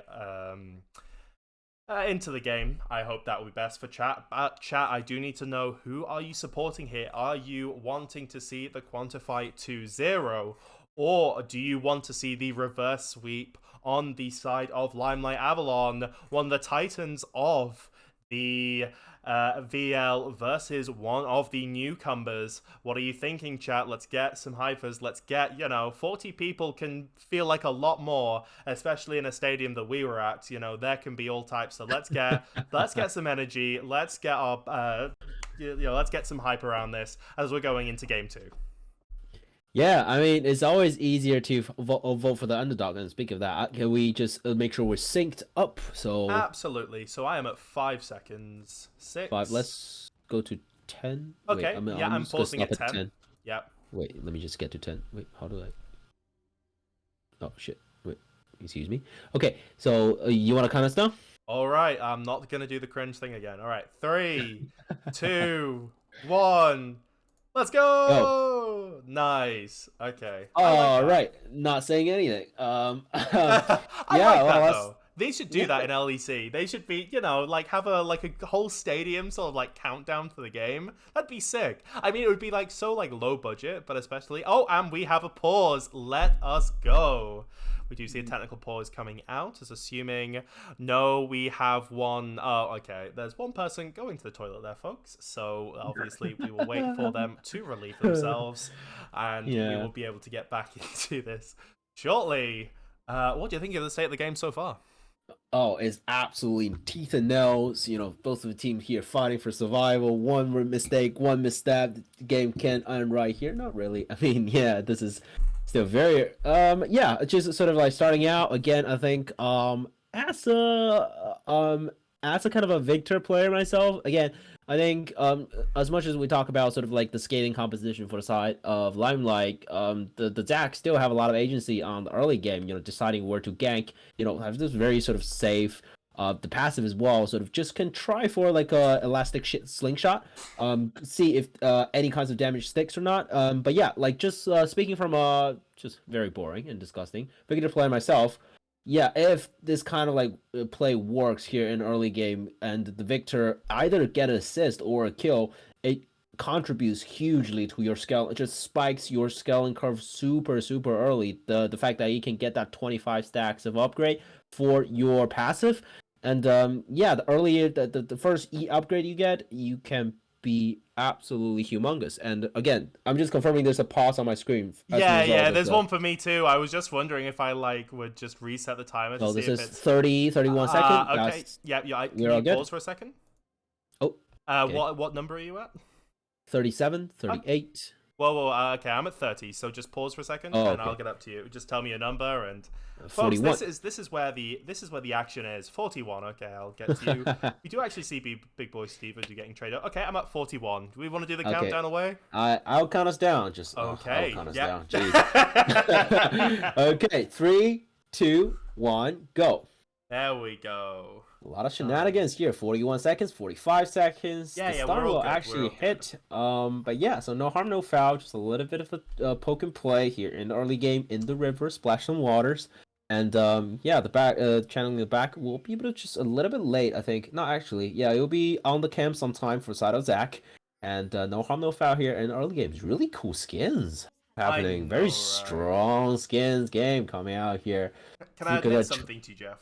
B: game. I hope that will be best for chat. Chat, I do need to know, who are you supporting here? Are you wanting to see the Quantify 2-0? Or do you want to see the reverse sweep on the side of Limelight Avalon, one of the titans of the VL versus one of the newcomers? What are you thinking, chat? Let's get some hypers. Let's get, 40 people can feel like a lot more, especially in a stadium that we were at. There can be all types. So let's get some energy. Let's get our let's get some hype around this as we're going into game 2.
A: Yeah, I mean, it's always easier to vote for the underdog. And speak of that, can we just make sure we're synced up? So
B: absolutely. So I am at 5 seconds. 6.
A: 5. Let's go to 10.
B: Okay.
A: Wait,
B: I'm pausing at 10. Yep.
A: Wait, let me just get to 10. Wait, how do I? Oh shit! Wait, excuse me. Okay, so you want to count us down?
B: All right. I'm not gonna do the cringe thing again. All right. 3, 2, 1. Let's go!
A: Oh.
B: Nice. Okay.
A: All right. Not saying anything.
B: I like that though. They should do that in LEC. They should be, have a whole stadium sort of like countdown to the game. That'd be sick. I mean, it would be like so like low budget, but especially. Oh, and we have a pause. Let us go. We do see a technical pause coming out, as assuming, no, we have one. Oh, okay. There's one person going to the toilet there, folks. So obviously we will wait for them to relieve themselves, and we will be able to get back into this shortly. What do you think of the state of the game so far?
A: Oh, it's absolutely teeth and nails. Both of the teams here fighting for survival. One mistake, one misstep. The game can't end right here. Not really. I mean, yeah, this is still very just sort of like starting out again. I think as a kind of a Victor player myself, again, I think as much as we talk about sort of like the scaling composition for the side of Limelight, the Zac still have a lot of agency on the early game, deciding where to gank, have this very sort of safe the passive as well, sort of just can try for like a elastic slingshot, see if any kinds of damage sticks or not. But yeah, like just speaking from just very boring and disgusting beginner player myself. Yeah, if this kind of like play works here in early game and the victor either get an assist or a kill, it contributes hugely to your scale. It just spikes your scaling curve super early. The fact that you can get that 25 stacks of upgrade for your passive, and yeah, the earlier the first E upgrade you get, you can be absolutely humongous. And again, I'm just confirming there's a pause on my screen as a result of
B: there's one for me too. I was just wondering if I like would just reset the timer to
A: So
B: see
A: this
B: if
A: is
B: it's
A: 31 seconds.
B: okay. Yeah. Can
A: We're
B: you
A: all good.
B: pause for a second?
A: Oh, okay.
B: What number are you at?
A: 37, 38.
B: Whoa, okay, I'm at 30, so just pause for a second, and
A: okay.
B: I'll get up to you. Just tell me a number, and
A: 41.
B: folks, this is where the action is. 41. Okay, I'll get to you. We do actually see Big Boy Steve as you're getting traded. Okay, I'm at 41. Do we want to do the countdown away?
A: I'll count us down. Just
B: okay.
A: I'll count us down. Jeez. Okay, 3, 2, 1, go.
B: There we go.
A: A lot of shenanigans here. 41 seconds, 45 seconds.
B: Yeah,
A: the stun will actually hit. But yeah, so no harm, no foul. Just a little bit of a poke and play here in the early game in the river, splash some waters. And yeah, the back channeling the back will be able to just a little bit late, I think. No, actually, yeah, it'll be on the camp sometime for side of Zach. And no harm, no foul here in early games. Really cool skins happening. Very strong skins game coming out here.
B: Can I admit something to you, Jeff?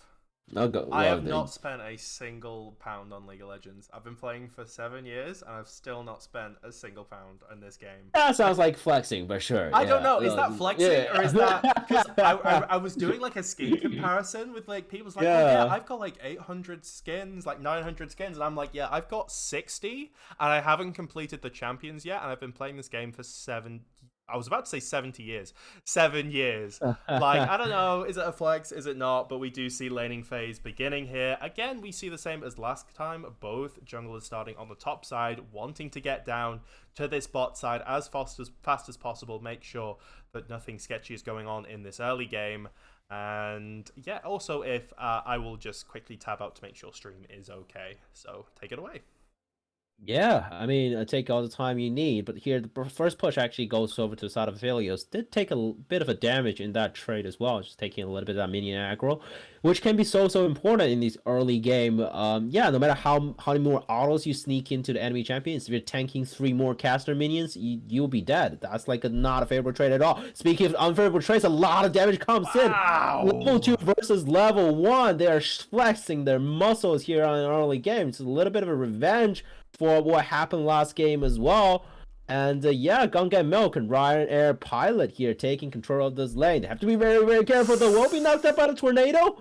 A: I
B: have not spent a single pound on League of Legends. I've been playing for 7 years, and I've still not spent a single pound in this game.
A: That sounds like flexing, but sure.
B: I don't know. Is that flexing, or is that because I was doing like a skin comparison with like people's like, oh, yeah, I've got like 800 skins, like 900 skins, and I'm like, yeah, I've got 60, and I haven't completed the champions yet, and I've been playing this game for 7. I was about to say 70 years. 7 years. Like, I don't know. Is it a flex? Is it not? But we do see laning phase beginning here. Again, we see the same as last time. Both junglers starting on the top side, wanting to get down to this bot side as fast as possible. Make sure that nothing sketchy is going on in this early game. And yeah, also if I will just quickly tab out to make sure stream is okay. So take it away.
A: Yeah, I mean, take all the time you need, but here the first push actually goes over to the side of Aphelios. Did take a bit of a damage in that trade as well, just taking a little bit of that minion aggro, which can be so important in these early game. Yeah, no matter how many more autos you sneak into the enemy champions, if you're tanking 3 more caster minions, you'll be dead. That's like not a favorable trade at all. Speaking of unfavorable trades, a lot of damage comes in. Level 2 versus level 1, they are flexing their muscles here on an early game. It's a little bit of a revenge for what happened last game as well. And yeah, Gunga Milk and Ryan Air Pilot here taking control of this lane. They have to be very careful. They won't be knocked up by the tornado.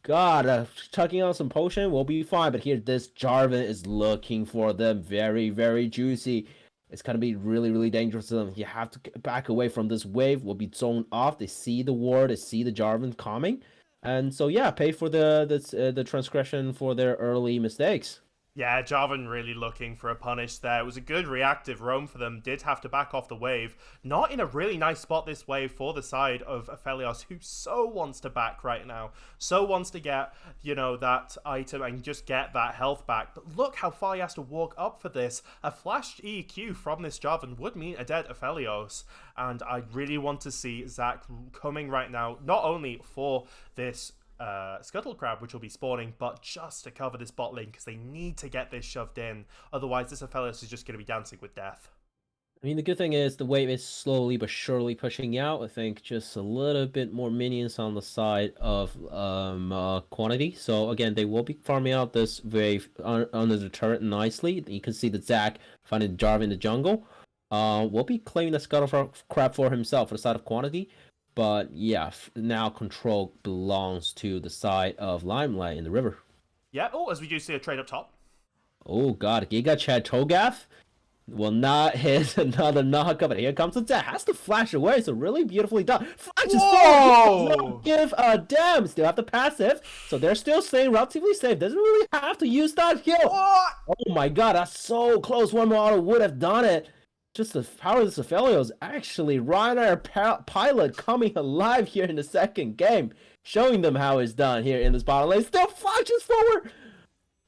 A: God, chucking on some potion will be fine. But here, this Jarvan is looking for them. Very juicy. It's going to be really dangerous to them. You have to back away from this wave. Will be zoned off. They see the ward. They see the Jarvan coming. And so yeah, pay for the transgression for their early mistakes.
B: Yeah, Jarvan really looking for a punish there. It was a good reactive roam for them. Did have to back off the wave. Not in a really nice spot this wave for the side of Aphelios, who so wants to back right now. So wants to get, you know, that item and just get that health back. But look how far he has to walk up for this. A flash EQ from this Jarvan would mean a dead Aphelios. And I really want to see Zach coming right now, not only for this Scuttle Crab, which will be spawning, but just to cover this bot lane because they need to get this shoved in. Otherwise, this Aphelios is just going to be dancing with death.
A: I mean, the good thing is the wave is slowly but surely pushing out. I think just a little bit more minions on the side of quantity. So again, they will be farming out this wave under the turret nicely. You can see that Zach finding Jarvan in the jungle. Will be claiming the Scuttle Crab for himself for the side of quantity. But yeah, now control belongs to the side of Limelight in the river.
B: Yeah, as we do see a trade up top.
A: Oh god, Giga Chad Togath will not hit another knockup, but here comes the death. Has to flash away, so really beautifully done. Flashes forward, give a damn. Still have the passive, so they're still staying relatively safe. Doesn't really have to use that heal. Oh my god, that's so close. One more auto would have done it. just the power of the Cephalios. Actually, Ryanair pilot coming alive here in the second game, showing them how it's done here in this bottom lane. Still flashes forward.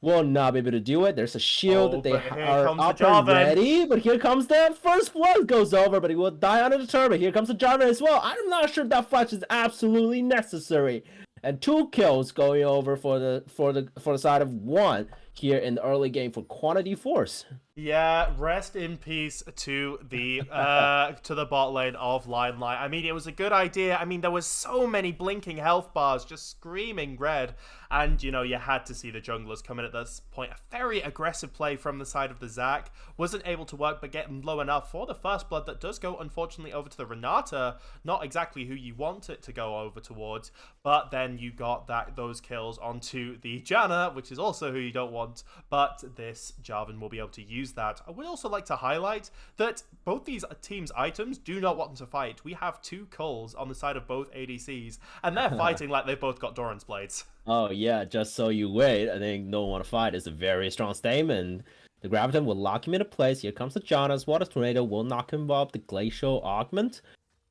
A: Will not be able to do it. There's a shield
B: Oh,
A: that they
B: but here
A: are
B: comes the
A: up and
B: Jarvan.
A: ready. But here comes the first blood goes over, but he will die under the turret. Here comes the Jarvan as well. I'm not sure that flash is absolutely necessary. And 2 kills going over for the side of 1 here in the early game for Quantity Force.
B: Yeah, rest in peace to the bot lane of Limelight. I mean, it was a good idea. I mean, there was so many blinking health bars just screaming red, and you had to see the junglers come in at this point. A very aggressive play from the side of the Zac wasn't able to work, but getting low enough for the first blood that does go unfortunately over to the Renata. Not exactly who you want it to go over towards, but then you got those kills onto the Janna, which is also who you don't want. But this Jarvan will be able to use that. I would also like to highlight that both these teams' items do not want to fight. We have 2 culls on the side of both ADCs, and they're fighting like they've both got Doran's blades.
A: Oh yeah, just so you wait. I think no one want to fight is a very strong statement. The Graviton will lock him into place. Here comes the Janus. Water Tornado will knock him up. The Glacial Augment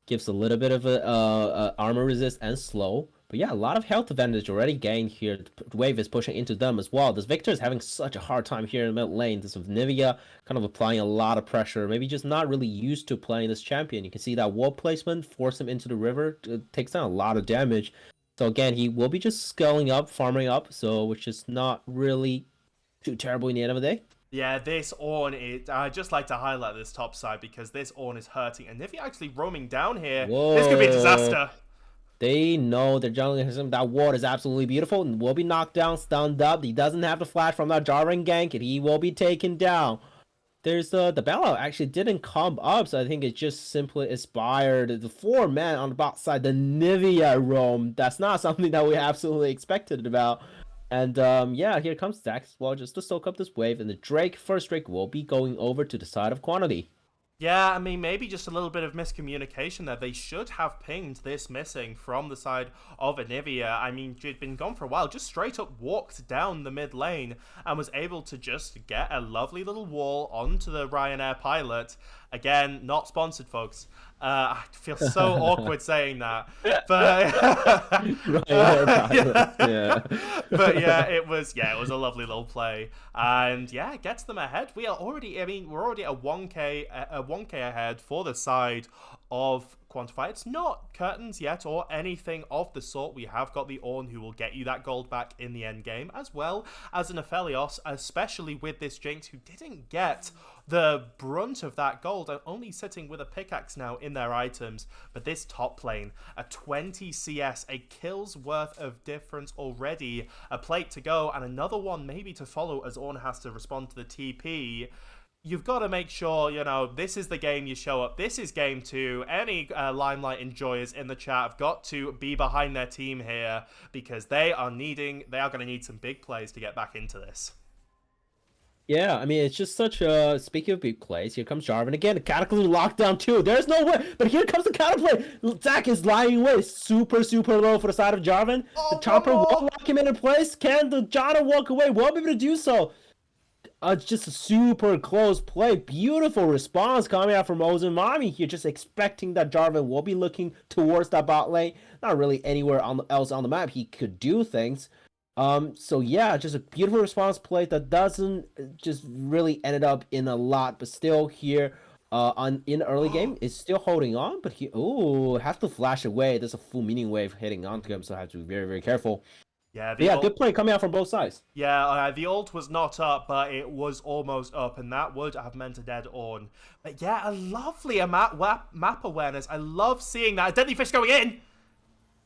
A: gives a little bit of a armor resist and slow. But yeah, a lot of health advantage already gained here. The wave is pushing into them as well. This Victor is having such a hard time here in the mid lane. This with Nivea kind of applying a lot of pressure. Maybe just not really used to playing this champion. You can see that wall placement force him into the river. It takes down a lot of damage. So again, he will be just scaling up, farming up. So which is not really too terrible in the end of the day.
B: Yeah, this Ornn, I just like to highlight this top side because this Ornn is hurting. And if you're actually roaming down here, this could be a disaster.
A: They know they're jungling him. That ward is absolutely beautiful and will be knocked down, stunned up. He doesn't have the flash from that Jarvan gank, and he will be taken down. There's the Bella actually didn't come up, so I think it just simply inspired the 4 men on the bot side. The Nivea roam. That's not something that we absolutely expected about. And yeah, here comes Zac as well, just to soak up this wave. And the first Drake will be going over to the side of Quantity.
B: Yeah, I mean, maybe just a little bit of miscommunication there. They should have pinged this missing from the side of Anivia. I mean, she'd been gone for a while, just straight up walked down the mid lane and was able to just get a lovely little wall onto the Ryanair pilot. Again, not sponsored, folks. I feel so awkward saying that, but
A: Yeah.
B: But yeah, it was a lovely little play, and yeah, it gets them ahead. We're already at 1k ahead for the side of Quantify. It's not curtains yet or anything of the sort. We have got the Ornn who will get you that gold back in the end game, as well as an Aphelios, especially with this Jinx who didn't get the brunt of that gold and only sitting with a pickaxe now in their items. But this top lane, a 20 CS, a kill's worth of difference already, a plate to go and another one maybe to follow as Ornn has to respond to the TP. You've got to make sure, this is the game you show up. This is game 2. Any Limelight enjoyers in the chat have got to be behind their team here because they are going to need some big plays to get back into this.
A: Yeah, I mean, it's just such a... Speaking of big plays, here comes Jarvan again. The Cataclysm lockdown too. There's no way. But here comes the counterplay. Zac is lying away. Super, super low for the side of Jarvan. The Chopper will lock him into place. Can the Janna walk away? Won't be able to do so. It's just a super close play. Beautiful response coming out from Ozumami here. Just expecting that Jarvan will be looking towards that bot lane. Not really anywhere else on the map he could do things. So yeah, just a beautiful response play that doesn't just really ended up in a lot, but still here in early game is still holding on, but he have to flash away. There's a full meaning wave hitting onto him, so I have to be very, very careful. Yeah, good play coming out from both sides.
B: Yeah, the ult was not up, but it was almost up, and that would have meant a dead Ornn. But yeah, a lovely map awareness. I love seeing that. Deadly Fish going in!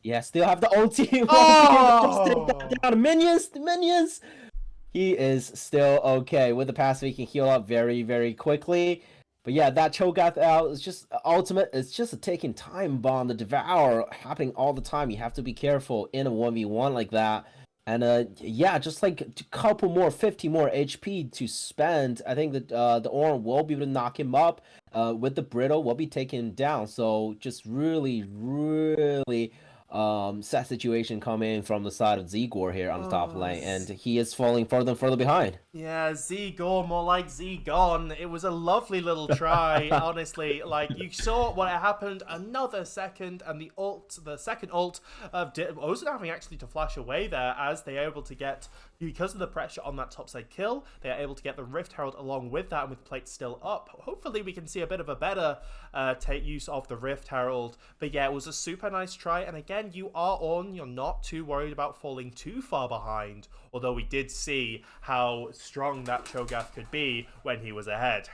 A: Yeah, still have the ulti.
B: Oh!
A: Minions! He is still okay. With the passive, he can heal up very, very quickly. But yeah, that Cho'Gath out is just ultimate. It's just a taking time bomb. The Devour happening all the time. You have to be careful in a 1v1 like that. And yeah, just like a couple more, 50 more HP to spend. I think that the Ornn will be able to knock him up. With the Brittle, will be taken down. So just really, really sad situation coming from the side of Zigor here on the top
B: Oh,
A: lane, and he is falling further and further behind.
B: yeah, Z-Gore, more like Z-Gone. It was a lovely little try, honestly. Like, you saw what happened, another second, and the second ult of Ozen having actually to flash away there as they are able to get, because of the pressure on that topside kill, they are able to get the Rift Herald along with that, and with plate still up. Hopefully we can see a bit of a better take use of the Rift Herald. But yeah, it was a super nice try, and again, you are on, you're not too worried about falling too far behind, although we did see how strong that Cho'Gath could be when he was ahead.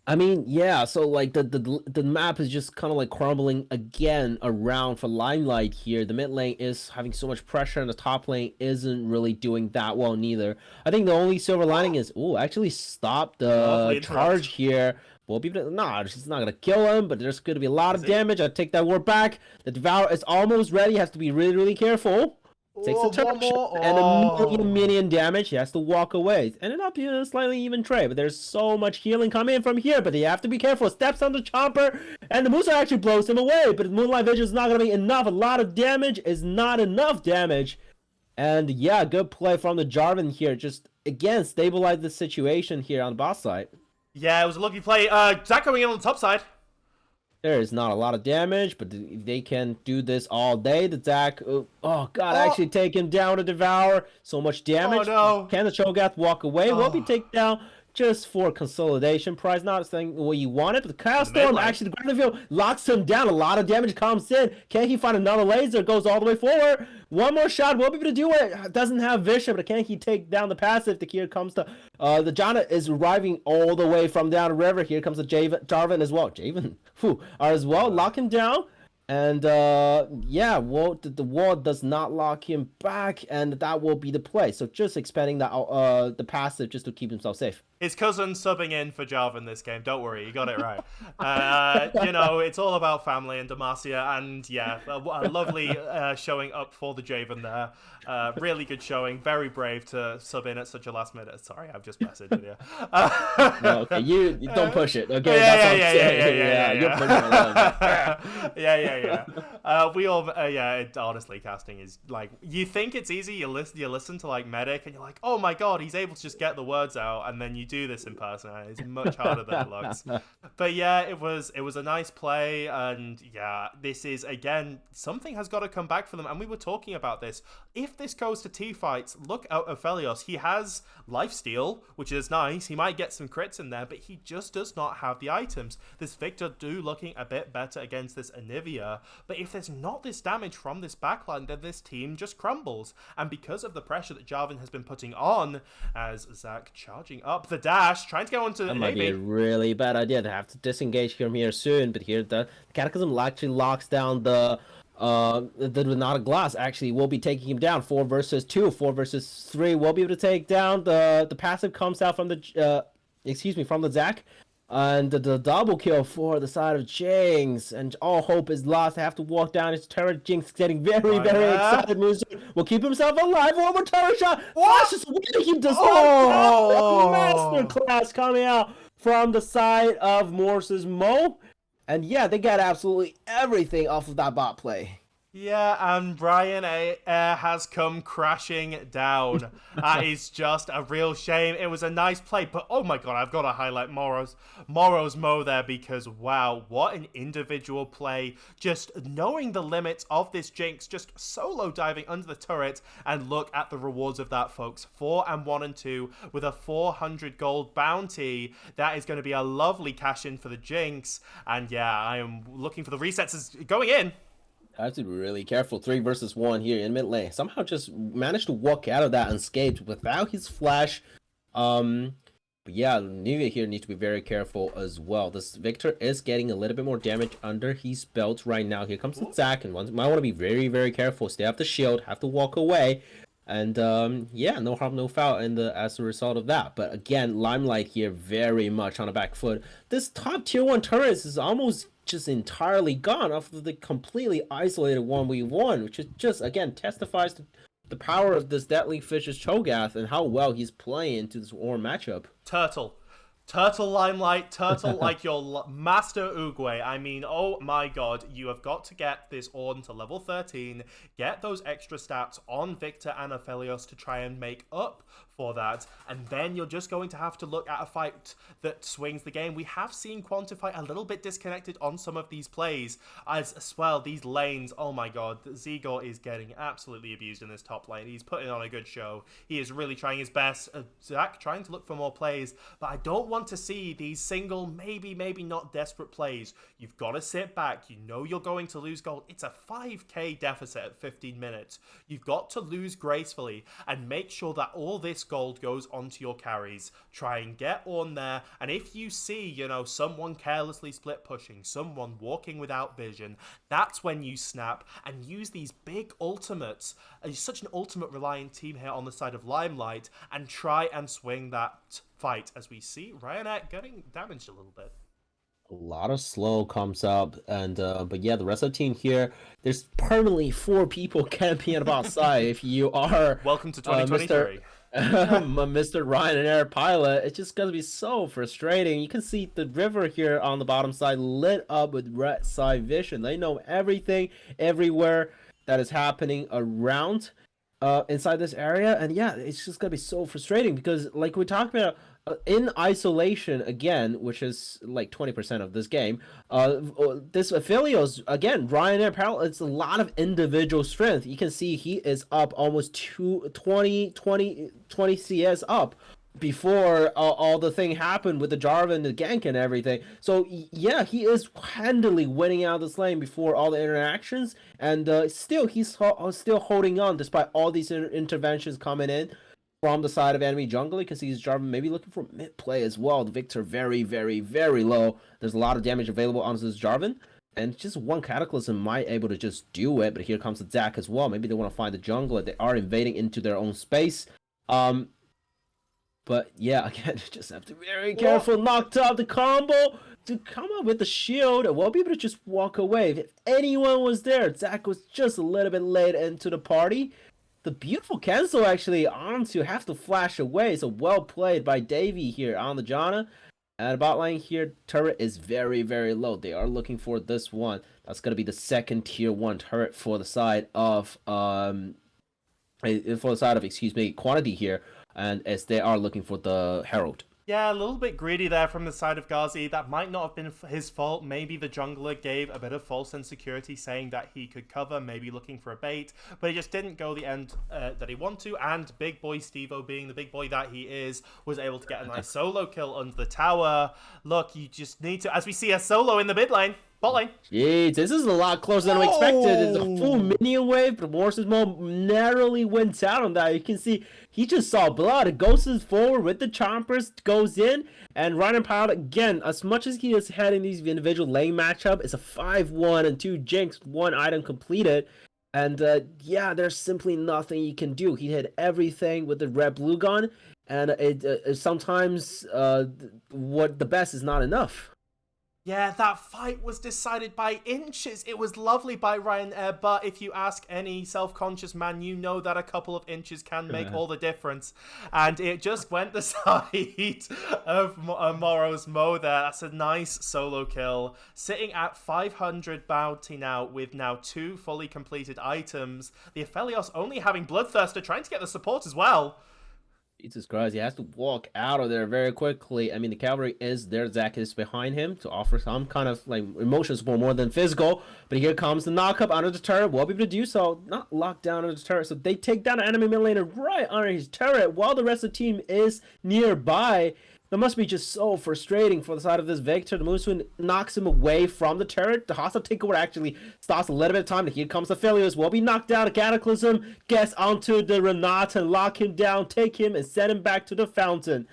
A: I mean, yeah, so like the map is just kind of like crumbling again around for Limelight here. The mid lane is having so much pressure, and the top lane isn't really doing that well neither. I think the only silver lining is, actually stop the charge here. Well, people, nah, it's not gonna kill him, but there's gonna be a lot of damage. I take that word back. The Devour is almost ready. Has to be really, really careful. Takes a touch and a minion damage. He has to walk away. Ended up being a slightly even trade, but there's so much healing coming in from here. But you have to be careful. Steps on the chomper, and the Musa actually blows him away. But Moonlight Vision is not going to be enough. A lot of damage is not enough damage. And yeah, good play from the Jarvan here. Just again stabilize the situation here on the boss side.
B: Yeah, it was a lucky play. Zach going in on the top side.
A: There is not a lot of damage, but they can do this all day. The Zac, actually take him down to Devour. So much damage.
B: Oh, no.
A: Can the Cho'Gath walk away? Will be taken down just for consolidation prize. Not saying what you wanted, but the Chaos Storm, actually, the Gravity locks him down. A lot of damage comes in. Can he find another laser? Goes all the way forward. One more shot. Will be able to do it. Doesn't have Vision, but can he take down the passive? The here comes to the Janna is arriving all the way from down the river. Here comes the Jarvan as well. Javen, as well. Lock him down. And yeah, the wall does not lock him back, and that will be the play. So just expanding that the passive just to keep himself safe.
B: His cousin subbing in for Jarvan this game. Don't worry, you got it right. It's all about family and Demacia, and yeah, a lovely showing up for the Javen there. Really good showing. Very brave to sub in at such a last minute. Sorry, I've just messaged you.
A: No, okay, you don't push it. Okay,
B: We all, honestly, casting is like, you think it's easy. You listen to like Medic, and you're like, oh my god, he's able to just get the words out, and then you do this in person, and it's much harder than it looks. But yeah, it was a nice play, and yeah, this is again, something has got to come back for them, and we were talking about this. If this goes to T fights, look out Aphelios. He has lifesteal, which is nice. He might get some crits in there, but he just does not have the items. This Victor looking a bit better against this Anivia, but if there's not this damage from this backline, then this team just crumbles. And because of the pressure that Jarvan has been putting on, as Zac charging up the dash, trying to go onto
A: that might be a really bad idea to have to disengage from here soon. But here the Cataclysm actually locks down the Renata Glass. Actually will be taking him down. 4 versus 2, 4 versus 3 will be able to take down. The passive comes out from the from the Zac. And the double kill for the side of Jinx, and all hope is lost. They have to walk down his turret. Jinx getting very excited. Moves will keep himself alive. One more turret shot. Flashes away. He does not. Masterclass coming out from the side of Morse's Mo. And yeah, they got absolutely everything off of that bot play.
B: Yeah, and Brian has come crashing down. That is just a real shame. It was a nice play, but oh my god, I've got to highlight Morrow's Mo there, because wow, what an individual play. Just knowing the limits of this Jinx, just solo diving under the turret, and look at the rewards of that, folks. 4 and 1 and 2 with a 400 gold bounty. That is going to be a lovely cash in for the Jinx. And yeah, I am looking for the resets as going in.
A: I have to be really careful. 3 versus 1 here in mid lane. Somehow just managed to walk out of that unscathed without his flash. But yeah, Nivea here needs to be very careful as well. This Victor is getting a little bit more damage under his belt right now. Here comes the Zac, and might want to be very careful. Stay off the shield, have to walk away. And yeah, no harm, no foul as a result of that. But again, Limelight here very much on the back foot. This top tier 1 turret is almost just entirely gone off of the completely isolated 1v1, which is just, again, testifies to the power of this Deadly Fish's Cho'Gath and how well he's playing into this Ornn matchup.
B: Turtle Turtle Limelight, turtle like your master Uguay. I mean, oh my god, you have got to get this on to level 13, get those extra stats on Victor and Aphelios to try and make up for that, and then you're just going to have to look at a fight that swings the game. We have seen Quantify a little bit disconnected on some of these plays as well. These lanes, oh my god, Zigor is getting absolutely abused in this top lane. He's putting on a good show. He is really trying his best. Zach trying to look for more plays, but I don't want to see these single, maybe not desperate plays. You've got to sit back. You know you're going to lose gold. It's a 5k deficit at 15 minutes. You've got to lose gracefully and make sure that all this gold goes onto your carries. Try and get on there, and if you see, you know, someone carelessly split pushing, someone walking without vision, that's when you snap and use these big ultimates. It's such an ultimate reliant team here on the side of Limelight, and try and swing that fight, as we see Ryanet getting damaged a little bit.
A: A lot of slow comes up, and but yeah, the rest of the team here, there's permanently 4 people camping at about side. If you are
B: welcome to 2023.
A: Mr. Ryan and Air Pilot, it's just gonna be so frustrating. You can see the river here on the bottom side lit up with red side vision. They know everything, everywhere that is happening around inside this area, and yeah, it's just gonna be so frustrating because, like we talked about, in isolation again, which is like 20% of this game, this Aphelios, again, Ryan Air Pilot, it's a lot of individual strength. You can see he is up almost 20 CS up before all the thing happened with the Jarvan, the gank, and everything. So yeah, he is handily winning out this lane before all the interactions, and still he's still holding on despite all these interventions coming in from the side of enemy jungle. You can see his Jarvan maybe looking for mid play as well. The Victor very low. There's a lot of damage available on this Jarvan, and just one Cataclysm might able to just do it. But here comes the Zac as well. Maybe they want to find the jungle. They are invading into their own space. But yeah, again, just have to be very careful. Knocked out the combo to come up with the shield, and we'll be able to just walk away. If anyone was there, Zac was just a little bit late into the party. The beautiful cancel actually on to have to flash away. So well played by Davey here on the Janna. And bot lane here, turret is very low. They are looking for this one. That's gonna be the second tier 1 turret for the side of Quantity here. And as they are looking for the Herald.
B: Yeah, a little bit greedy there from the side of Ghazi. That might not have been his fault. Maybe the jungler gave a bit of false insecurity, saying that he could cover, maybe looking for a bait, but he just didn't go the end that he wanted to, and big boy Steve-O, being the big boy that he is, was able to get a nice solo kill under the tower. Look, you just need to, as we see a solo in the mid lane. Bot lane.
A: Jeez, this is a lot closer than we expected. It's a full minion wave, but Morse's Mom narrowly went out on that. You can see he just saw blood. It goes forward with the chompers, goes in, and Ryan Pilot, again, as much as he is heading these individual lane matchup, it's a 5-1 and 2 jinx, 1 item completed. And yeah, there's simply nothing you can do. He hit everything with the red blue gun, and sometimes what the best is not enough.
B: Yeah, that fight was decided by inches. It was lovely by Ryan Air, but if you ask any self-conscious man, you know that a couple of inches can make all the difference. And it just went the side of Morrow's Mo there. That's a nice solo kill. Sitting at 500 bounty now with now 2 fully completed items. The Aphelios only having Bloodthirster, trying to get the support as well.
A: Jesus Christ, he has to walk out of there very quickly. I mean, the cavalry is there. Zac is behind him to offer some kind of like emotional support more than physical. But here comes the knockup under the turret. We'll be able to do so. Not locked down under the turret. So they take down an enemy mid laner right under his turret while the rest of the team is nearby. That must be just so frustrating for the side of this Victor. The Moonstone knocks him away from the turret. The hostile takeover actually stops a little bit of time. Here comes the Aphelios. Will be knocked down. A Cataclysm gets onto the Renata and lock him down, take him, and send him back to the fountain.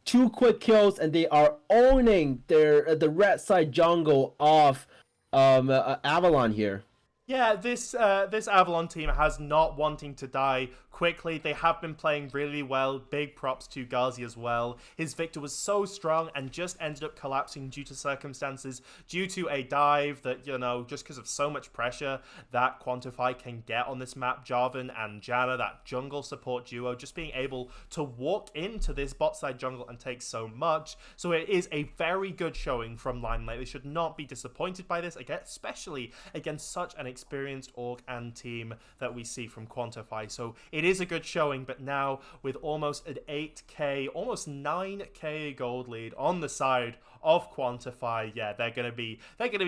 A: 2 quick kills, and they are owning the red side jungle of Avalon here.
B: Yeah, this Avalon team has not wanting to die quickly. They have been playing really well. Big props to Ghazi as well. His Victor was so strong and just ended up collapsing due to circumstances, due to a dive that, just because of so much pressure that Quantify can get on this map. Jarvan and Janna, that jungle support duo, just being able to walk into this bot side jungle and take so much. So it is a very good showing from Limelight. They should not be disappointed by this, again, especially against such an experienced org and team that we see from Quantify. So it is a good showing, but now with almost an 8k, almost 9k gold lead on the side of Quantify, yeah, they're gonna be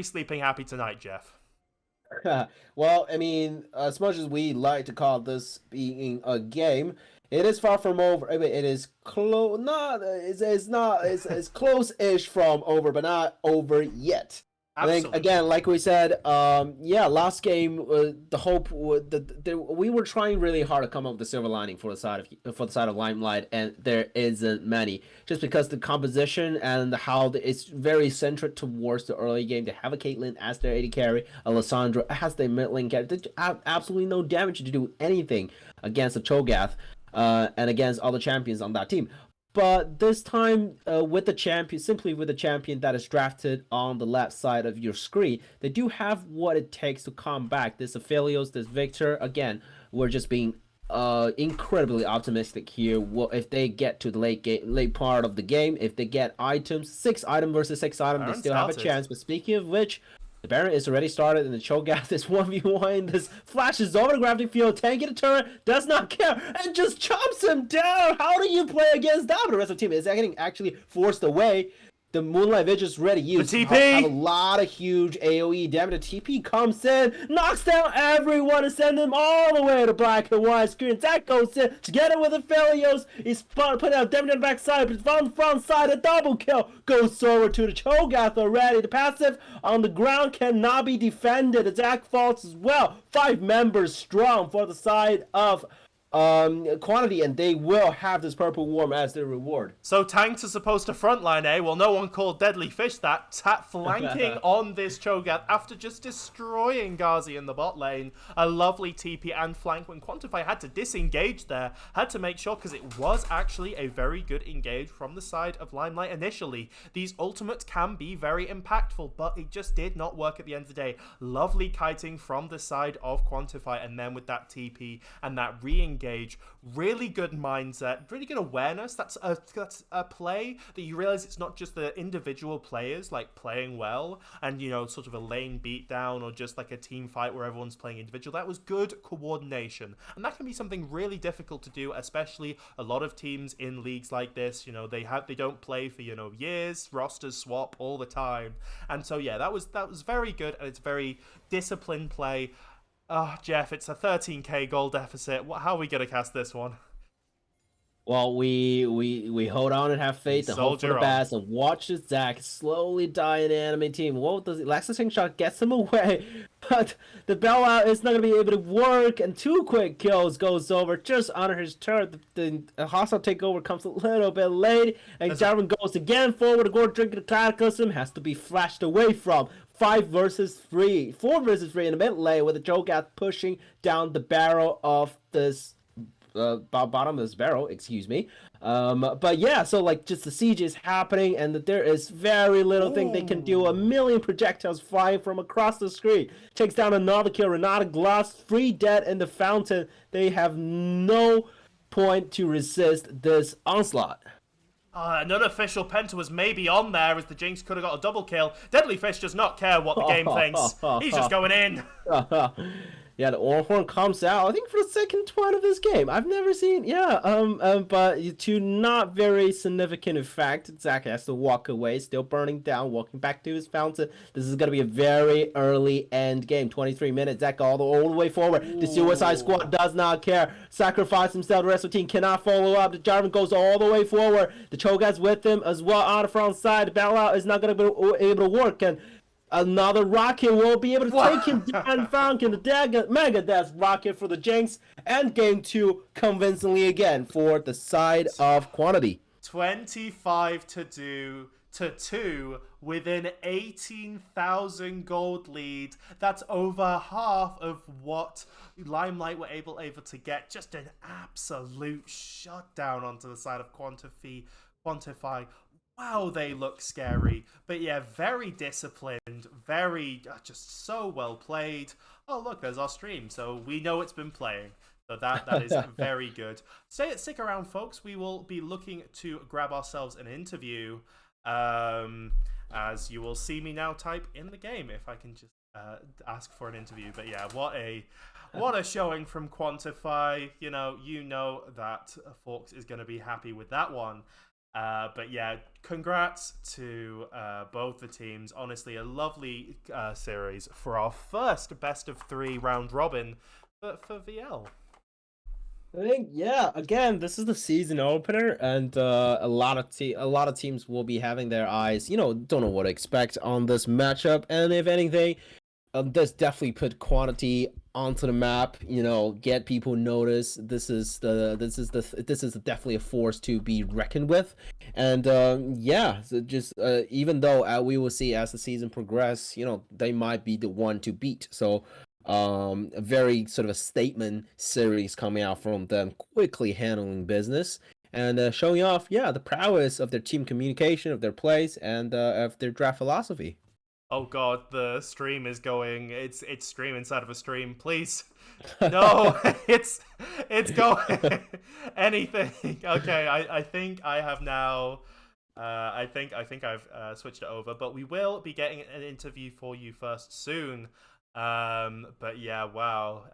B: sleeping happy tonight, Jeff.
A: Well, I mean, as much as we like to call this being a game, it is far from over. I mean, it is close. Not it's close-ish from over, but not over yet.
B: Absolutely.
A: I think again, like we said, last game, the hope we were trying really hard to come up with the silver lining for the side of Limelight, and there isn't many, just because the composition and how it's very centered towards the early game. They have a Caitlyn as their AD carry, Alessandro as their mid lane carry. They have absolutely no damage to do anything against the Cho'Gath, and against other champions on that team. But this time, with the champion that is drafted on the left side of your screen, they do have what it takes to combat this Aphelios, this Victor. Again, we're just being incredibly optimistic here. Well, if they get to the late part of the game, if they get items, 6 item versus 6 item, they still have a chance. But speaking of which, the Baron is already started, and the Cho'Gath is 1v1. This flashes over the gravity field, tanking the turret, does not care, and just chops him down. How do you play against that? But the rest of the team is getting actually forced away. The Moonlight Vigil's ready used.
B: The TP!
A: Have a lot of huge AoE damage. The TP comes in, knocks down everyone, and sends them all the way to black and white screen. That goes in together with the Aphelios. He's putting out damage on the backside, but from the front side, a double kill goes over to the Cho'Gath already. The passive on the ground cannot be defended. The Zac falls as well. 5 members strong for the side of Quantity, and they will have this purple worm as their reward.
B: So tanks are supposed to frontline, eh? Well, no one called Deadly Fish that. Flanking on this Cho'Gath after just destroying Ghazi in the bot lane. A lovely TP and flank when Quantify had to disengage there. Had to make sure, because it was actually a very good engage from the side of Limelight initially. These ultimates can be very impactful, but it just did not work at the end of the day. Lovely kiting from the side of Quantify, and then with that TP and that re-engage, really good mindset, really good awareness. That's a play that you realize it's not just the individual players like playing well and sort of a lane beatdown or just like a team fight where everyone's playing individual. That was good coordination, and that can be something really difficult to do, especially a lot of teams in leagues like this. They don't play for years, rosters swap all the time, and so yeah, that was very good, and it's very disciplined play. Oh, Jeff, it's a 13k goal deficit. How are we going to cast this one?
A: Well, we hold on and have faith and hope for the best and watch the Zac slowly die in the enemy team. What does Lexus shot gets him away, but the bailout is not going to be able to work, and 2 quick kills goes over just under his turret. The hostile takeover comes a little bit late, and Jarvan goes again forward to go drink the Cataclysm, has to be flashed away from. 4 versus 3 in the mid lane with the Cho'Gath pushing down the barrel of this bottom of this barrel, excuse me. But yeah, so like just the siege is happening, and that there is very little thing they can do. 1 million projectiles flying from across the screen. Takes down another kill. Renata Gloss, 3 dead in the fountain. They have no point to resist this onslaught.
B: An unofficial Penta was maybe on there, as the Jinx could have got a double kill. Deadly Fish does not care what the game thinks. He's just going in.
A: Yeah, the Ornhorn comes out, I think, for the second twine of this game. I've never seen, but to not very significant effect. Zac has to walk away, still burning down, walking back to his fountain. This is going to be a very early end game. 23 minutes, Zac all the way forward. Ooh. The Suicide Squad does not care. Sacrifice himself, the rest of the team cannot follow up. The Jarvan goes all the way forward. The Cho'Gath's with him as well on the front side. The bailout is not going to be able to work, and another rocket will be able to take him down. Falcon, the Mega Death rocket for the Jinx, and game 2 convincingly again for the side of Quantity.
B: 25-2 to 2 within 18,000 gold lead. That's over half of what Limelight were able to get. Just an absolute shutdown onto the side of Quantify. Wow, they look scary. But yeah, very disciplined, very just so well played. Oh, look, there's our stream. So we know it's been playing. So that is very good. Stick around, folks. We will be looking to grab ourselves an interview. As you will see me now type in the game if I can just ask for an interview. But yeah, what a showing from Quantify. You know that Forks is going to be happy with that one. But yeah, congrats to both the teams. Honestly, a lovely series for our first best of 3 round robin for VL.
A: I think yeah. Again, this is the season opener, and a lot of teams will be having their eyes. Don't know what to expect on this matchup, and if anything, this definitely put quantity onto the map. Get people noticed. This is definitely a force to be reckoned with, and yeah. So just even though we will see as the season progress, they might be the one to beat. So a very sort of a statement series coming out from them, quickly handling business and showing off, the prowess of their team communication, of their plays, and of their draft philosophy.
B: Oh god, the stream is going. It's stream inside of a stream. Please, no, it's going. Anything. Okay, I think I have now. I think I've switched it over, but we will be getting an interview for you first soon. But yeah, wow.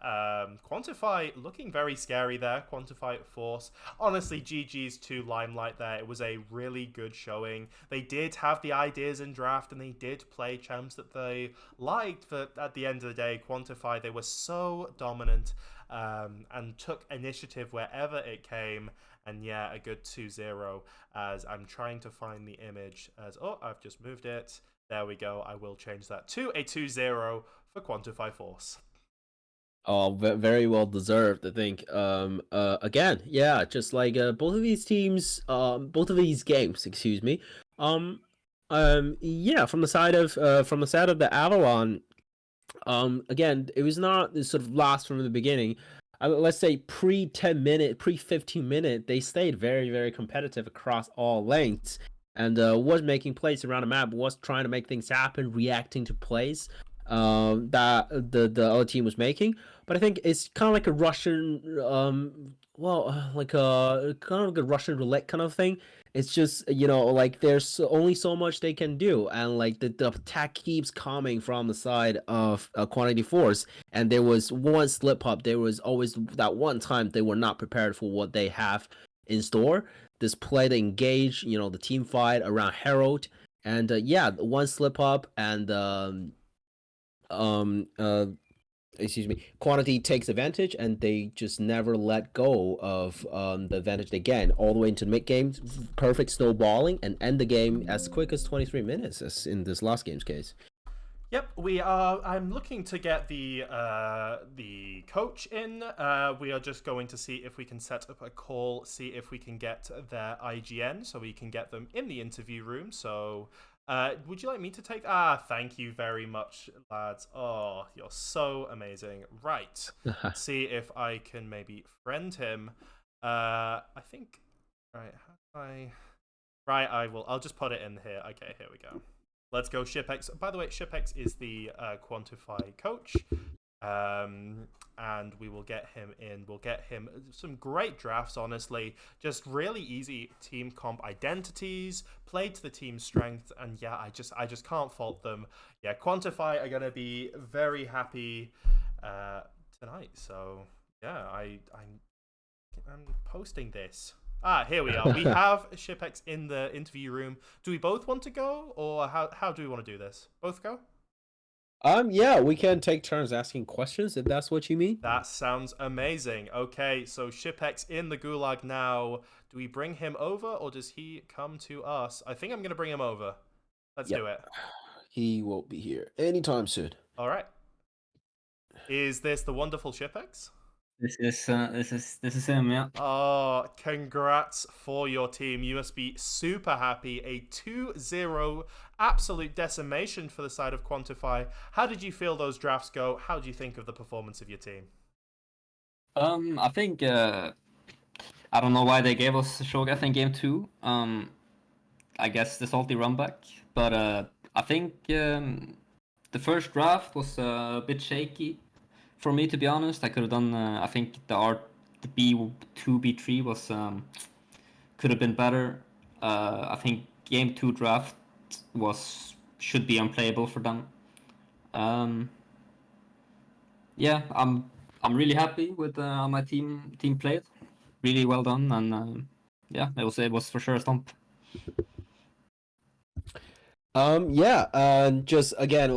B: Quantify looking very scary there. Quantify Force. Honestly, GG's to Limelight there. It was a really good showing. They did have the ideas in draft and they did play champs that they liked, but at the end of the day, Quantify, they were so dominant and took initiative wherever it came. And yeah, a good 2-0 as I'm trying to find the image as, oh, I've just moved it. There we go. I will change that to a 2-0 for Quantify Force.
A: Oh, very well deserved, I think. Again, yeah, just like both of these teams, both of these games, excuse me. Yeah, from the side of the Avalon, again, it was not sort of lost from the beginning. Let's say pre 10 minute, pre 15 minute, they stayed very, very competitive across all lanes, and was making plays around the map, was trying to make things happen, reacting to plays that the other team was making. But I think it's kind of like a Russian, like a kind of like a Russian roulette kind of thing. It's just like there's only so much they can do, and like the attack keeps coming from the side of Quantity Force, and there was one slip up. There was always that one time they were not prepared for what they have in store. This play to engage, the team fight around Herald, and yeah, one slip up and um uh excuse me, Quantity takes advantage, and they just never let go of the advantage they gain all the way into the mid game. Perfect snowballing and end the game as quick as 23 minutes, as in this last game's case.
B: Yep, we are. I'm looking to get the coach in. We are just going to see if we can set up a call, see if we can get their IGN, so we can get them in the interview room. So, would you like me to take? Thank you very much, lads. Oh, you're so amazing. Right, see if I can maybe friend him. I think. Right, how do I? Right, I will. I'll just put it in here. Okay, here we go. Let's go, ShipX. By the way, ShipX is the Quantify coach, and we will get him in. We'll get him some great drafts, honestly. Just really easy team comp identities, play to the team's strength, and yeah, I just can't fault them. Yeah, Quantify are gonna be very happy tonight. So yeah, I'm posting this. Here we are. We have ShipX in the interview room. Do we both want to go, or how do we want to do this? Both go?
A: Yeah, we can take turns asking questions if that's what you mean.
B: That sounds amazing. Okay, so ShipX in the gulag now. Do we bring him over, or does he come to us? I think I'm going to bring him over. Let's do it.
A: He won't be here anytime soon.
B: All right. Is this the wonderful ShipX?
C: This is him, yeah.
B: Oh, congrats for your team. You must be super happy. A 2-0 absolute decimation for the side of Quantify. How did you feel those drafts go? How do you think of the performance of your team?
C: I think I don't know why they gave us Shogath in game two. I guess the salty run back, but I think the first draft was a bit shaky for me, to be honest. I could have done. I think the B2 B3 was could have been better. I think game two draft should be unplayable for them. Um, yeah, I'm really happy with how my team played. Really well done, and yeah, it was for sure a stomp.
A: Yeah, just again,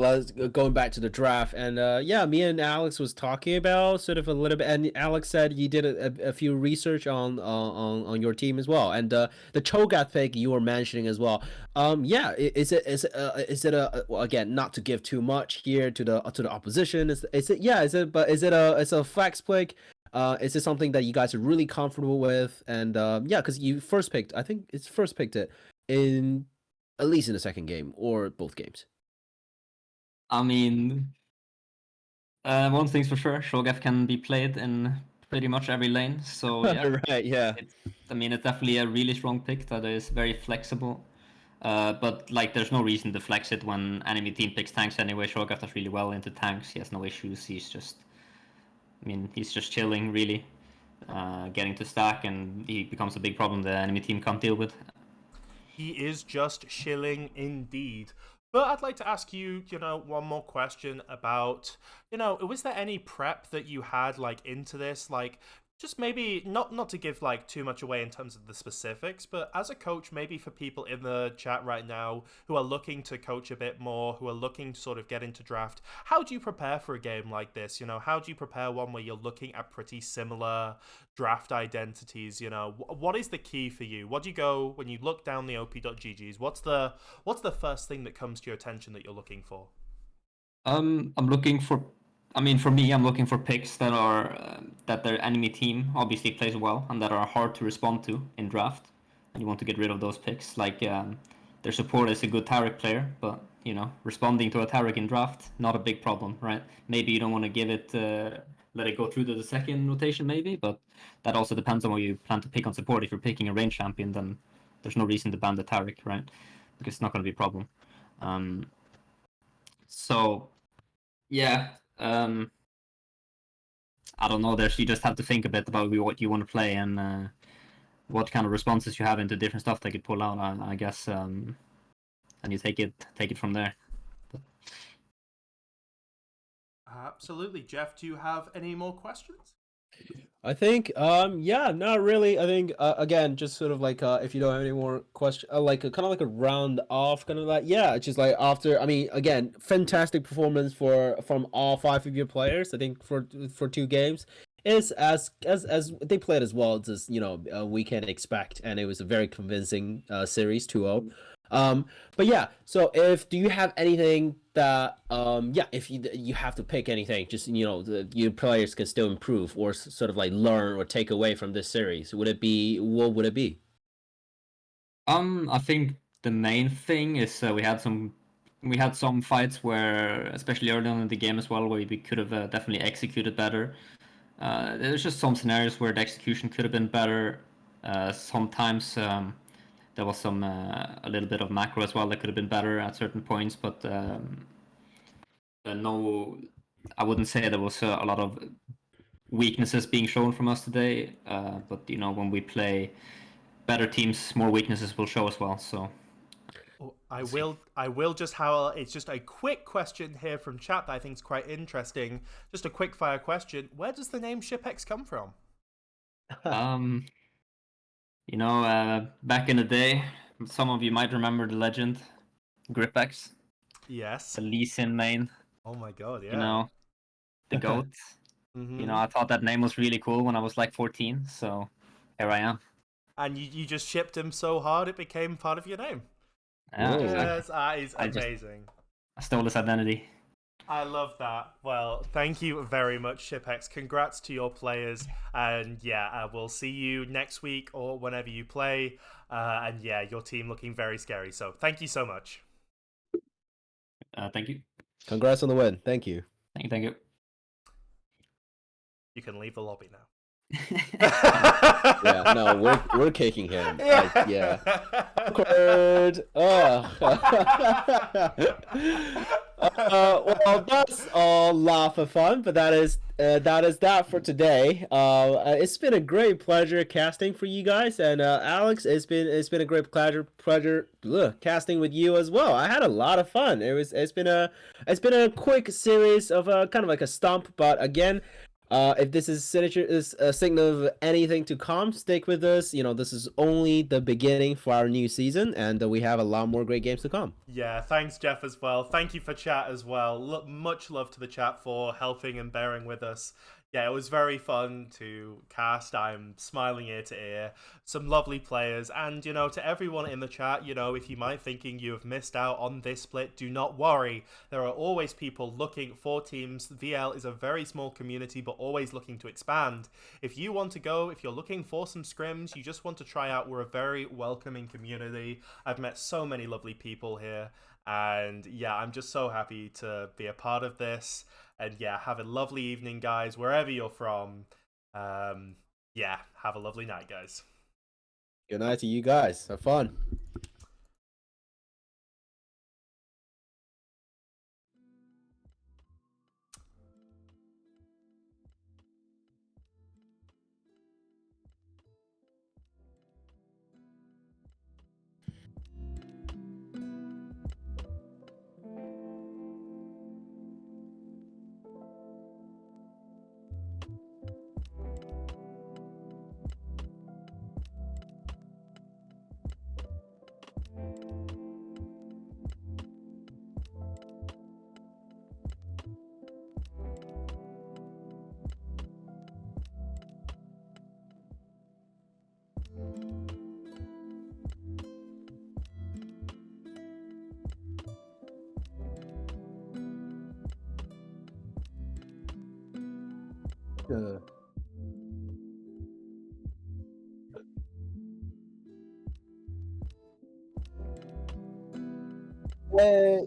A: going back to the draft, and yeah, me and Alex was talking about sort of a little bit, and Alex said you did a few research on your team as well, and the Cho'Gath pick you were mentioning as well. Yeah, is it a well, again, not to give too much here to the opposition? Is it yeah? Is it a flex pick? Is it something that you guys are really comfortable with? And yeah, because you first picked, I think it's first picked it in at least in the second game or both games.
C: I mean, one thing's for sure, Shogath can be played in pretty much every lane. So yeah,
A: Right, yeah.
C: it's definitely a really strong pick that is very flexible. But like, there's no reason to flex it when enemy team picks tanks anyway. Shogath does really well into tanks. He has no issues. He's just chilling really, getting to stack, and he becomes a big problem the enemy team can't deal with.
B: He is just shilling indeed. But I'd like to ask you, one more question about, was there any prep that you had like into this? Like just maybe not to give like too much away in terms of the specifics, but as a coach, maybe for people in the chat right now who are looking to coach a bit more, who are looking to sort of get into draft, how do you prepare for a game like this? How do you prepare one where you're looking at pretty similar draft identities? What is the key for you? What do you go when you look down the op.ggs? What's the first thing that comes to your attention that you're looking for?
C: I'm looking for. I mean, for me, I'm looking for picks that their enemy team obviously plays well and that are hard to respond to in draft, and you want to get rid of those picks. Like their support is a good Taric player, but responding to a Taric in draft, not a big problem, right? Maybe you don't want to let it go through to the second rotation, maybe, but that also depends on what you plan to pick on support. If you're picking a range champion, then there's no reason to ban the Taric, right? Because it's not going to be a problem. So yeah, I don't know. You just have to think a bit about what you want to play and what kind of responses you have into different stuff they could pull out. I guess, and you take it from there.
B: Absolutely. Jeff, do you have any more questions?
A: I think yeah, not really. I think again, just sort of like if you don't have any more question, like kind of like a round off kind of like yeah, it's just like after. I mean, again, fantastic performance from all five of your players. I think for two games is as they played as well as we can expect, and it was a very convincing series 2-0. But yeah, so if do you have anything that yeah, if you have to pick anything, just your players can still improve or sort of like learn or take away from this series, what would it be?
C: I think the main thing is we had some fights where, especially early on in the game as well, where we could have definitely executed better. There's just some scenarios where the execution could have been better. Sometimes there was a little bit of macro as well that could have been better at certain points, but no, I wouldn't say there was a lot of weaknesses being shown from us today. But when we play better teams, more weaknesses will show as well. So
B: Oh, I
C: we'll see.
B: will. I will just have. It's just a quick question here from chat that I think is quite interesting. Just a quick fire question. Where does the name ShipX come from?
C: Um, back in the day, some of you might remember the legend Gripex,
B: Yes.
C: the Lee Sin main.
B: Oh my god.
C: You
B: Yeah.
C: know, the goat.
B: Mm-hmm.
C: I thought that name was really cool when I was like 14. So here I am.
B: And you just shipped him so hard it became part of your name.
C: Yeah,
A: Whoa.
C: exactly.
B: Yes, that is
C: I just
B: amazing.
C: I stole his identity.
B: I love that. Well, thank you very much, Shipex. Congrats to your players. And yeah, we'll see you next week or whenever you play. And yeah, your team looking very scary. So thank you so much.
C: Thank you.
A: Congrats on the win. Thank you.
C: Thank you.
B: You can leave the lobby now.
A: Yeah, no, we're kicking him. Yeah. Awkward. Well, that's all laugh and fun, but that is that for today. It's been a great pleasure casting for you guys, and Alex, it's been a great pleasure casting with you as well. I had a lot of fun. It's been a quick series of kind of like a stump, but again. If this is a signal of anything to come, stick with us. You know, this is only the beginning for our new season, and we have a lot more great games to come.
B: Yeah, thanks, Jeff, as well. Thank you for chat as well. Much love to the chat for helping and bearing with us. Yeah, it was very fun to cast. I'm smiling ear to ear. Some lovely players. And, you know, to everyone in the chat, you know, if you might thinking you have missed out on this split, do not worry. There are always people looking for teams. VL is a very small community, but always looking to expand. If you want to go, if you're looking for some scrims, you just want to try out, we're a very welcoming community. I've met so many lovely people here. And yeah, I'm just so happy to be a part of this. And yeah, have a lovely evening, guys, wherever you're from. Yeah, have a lovely night, guys.
A: Good night to you guys. Have fun. Hey.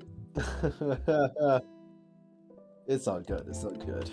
A: It's all good. It's all good.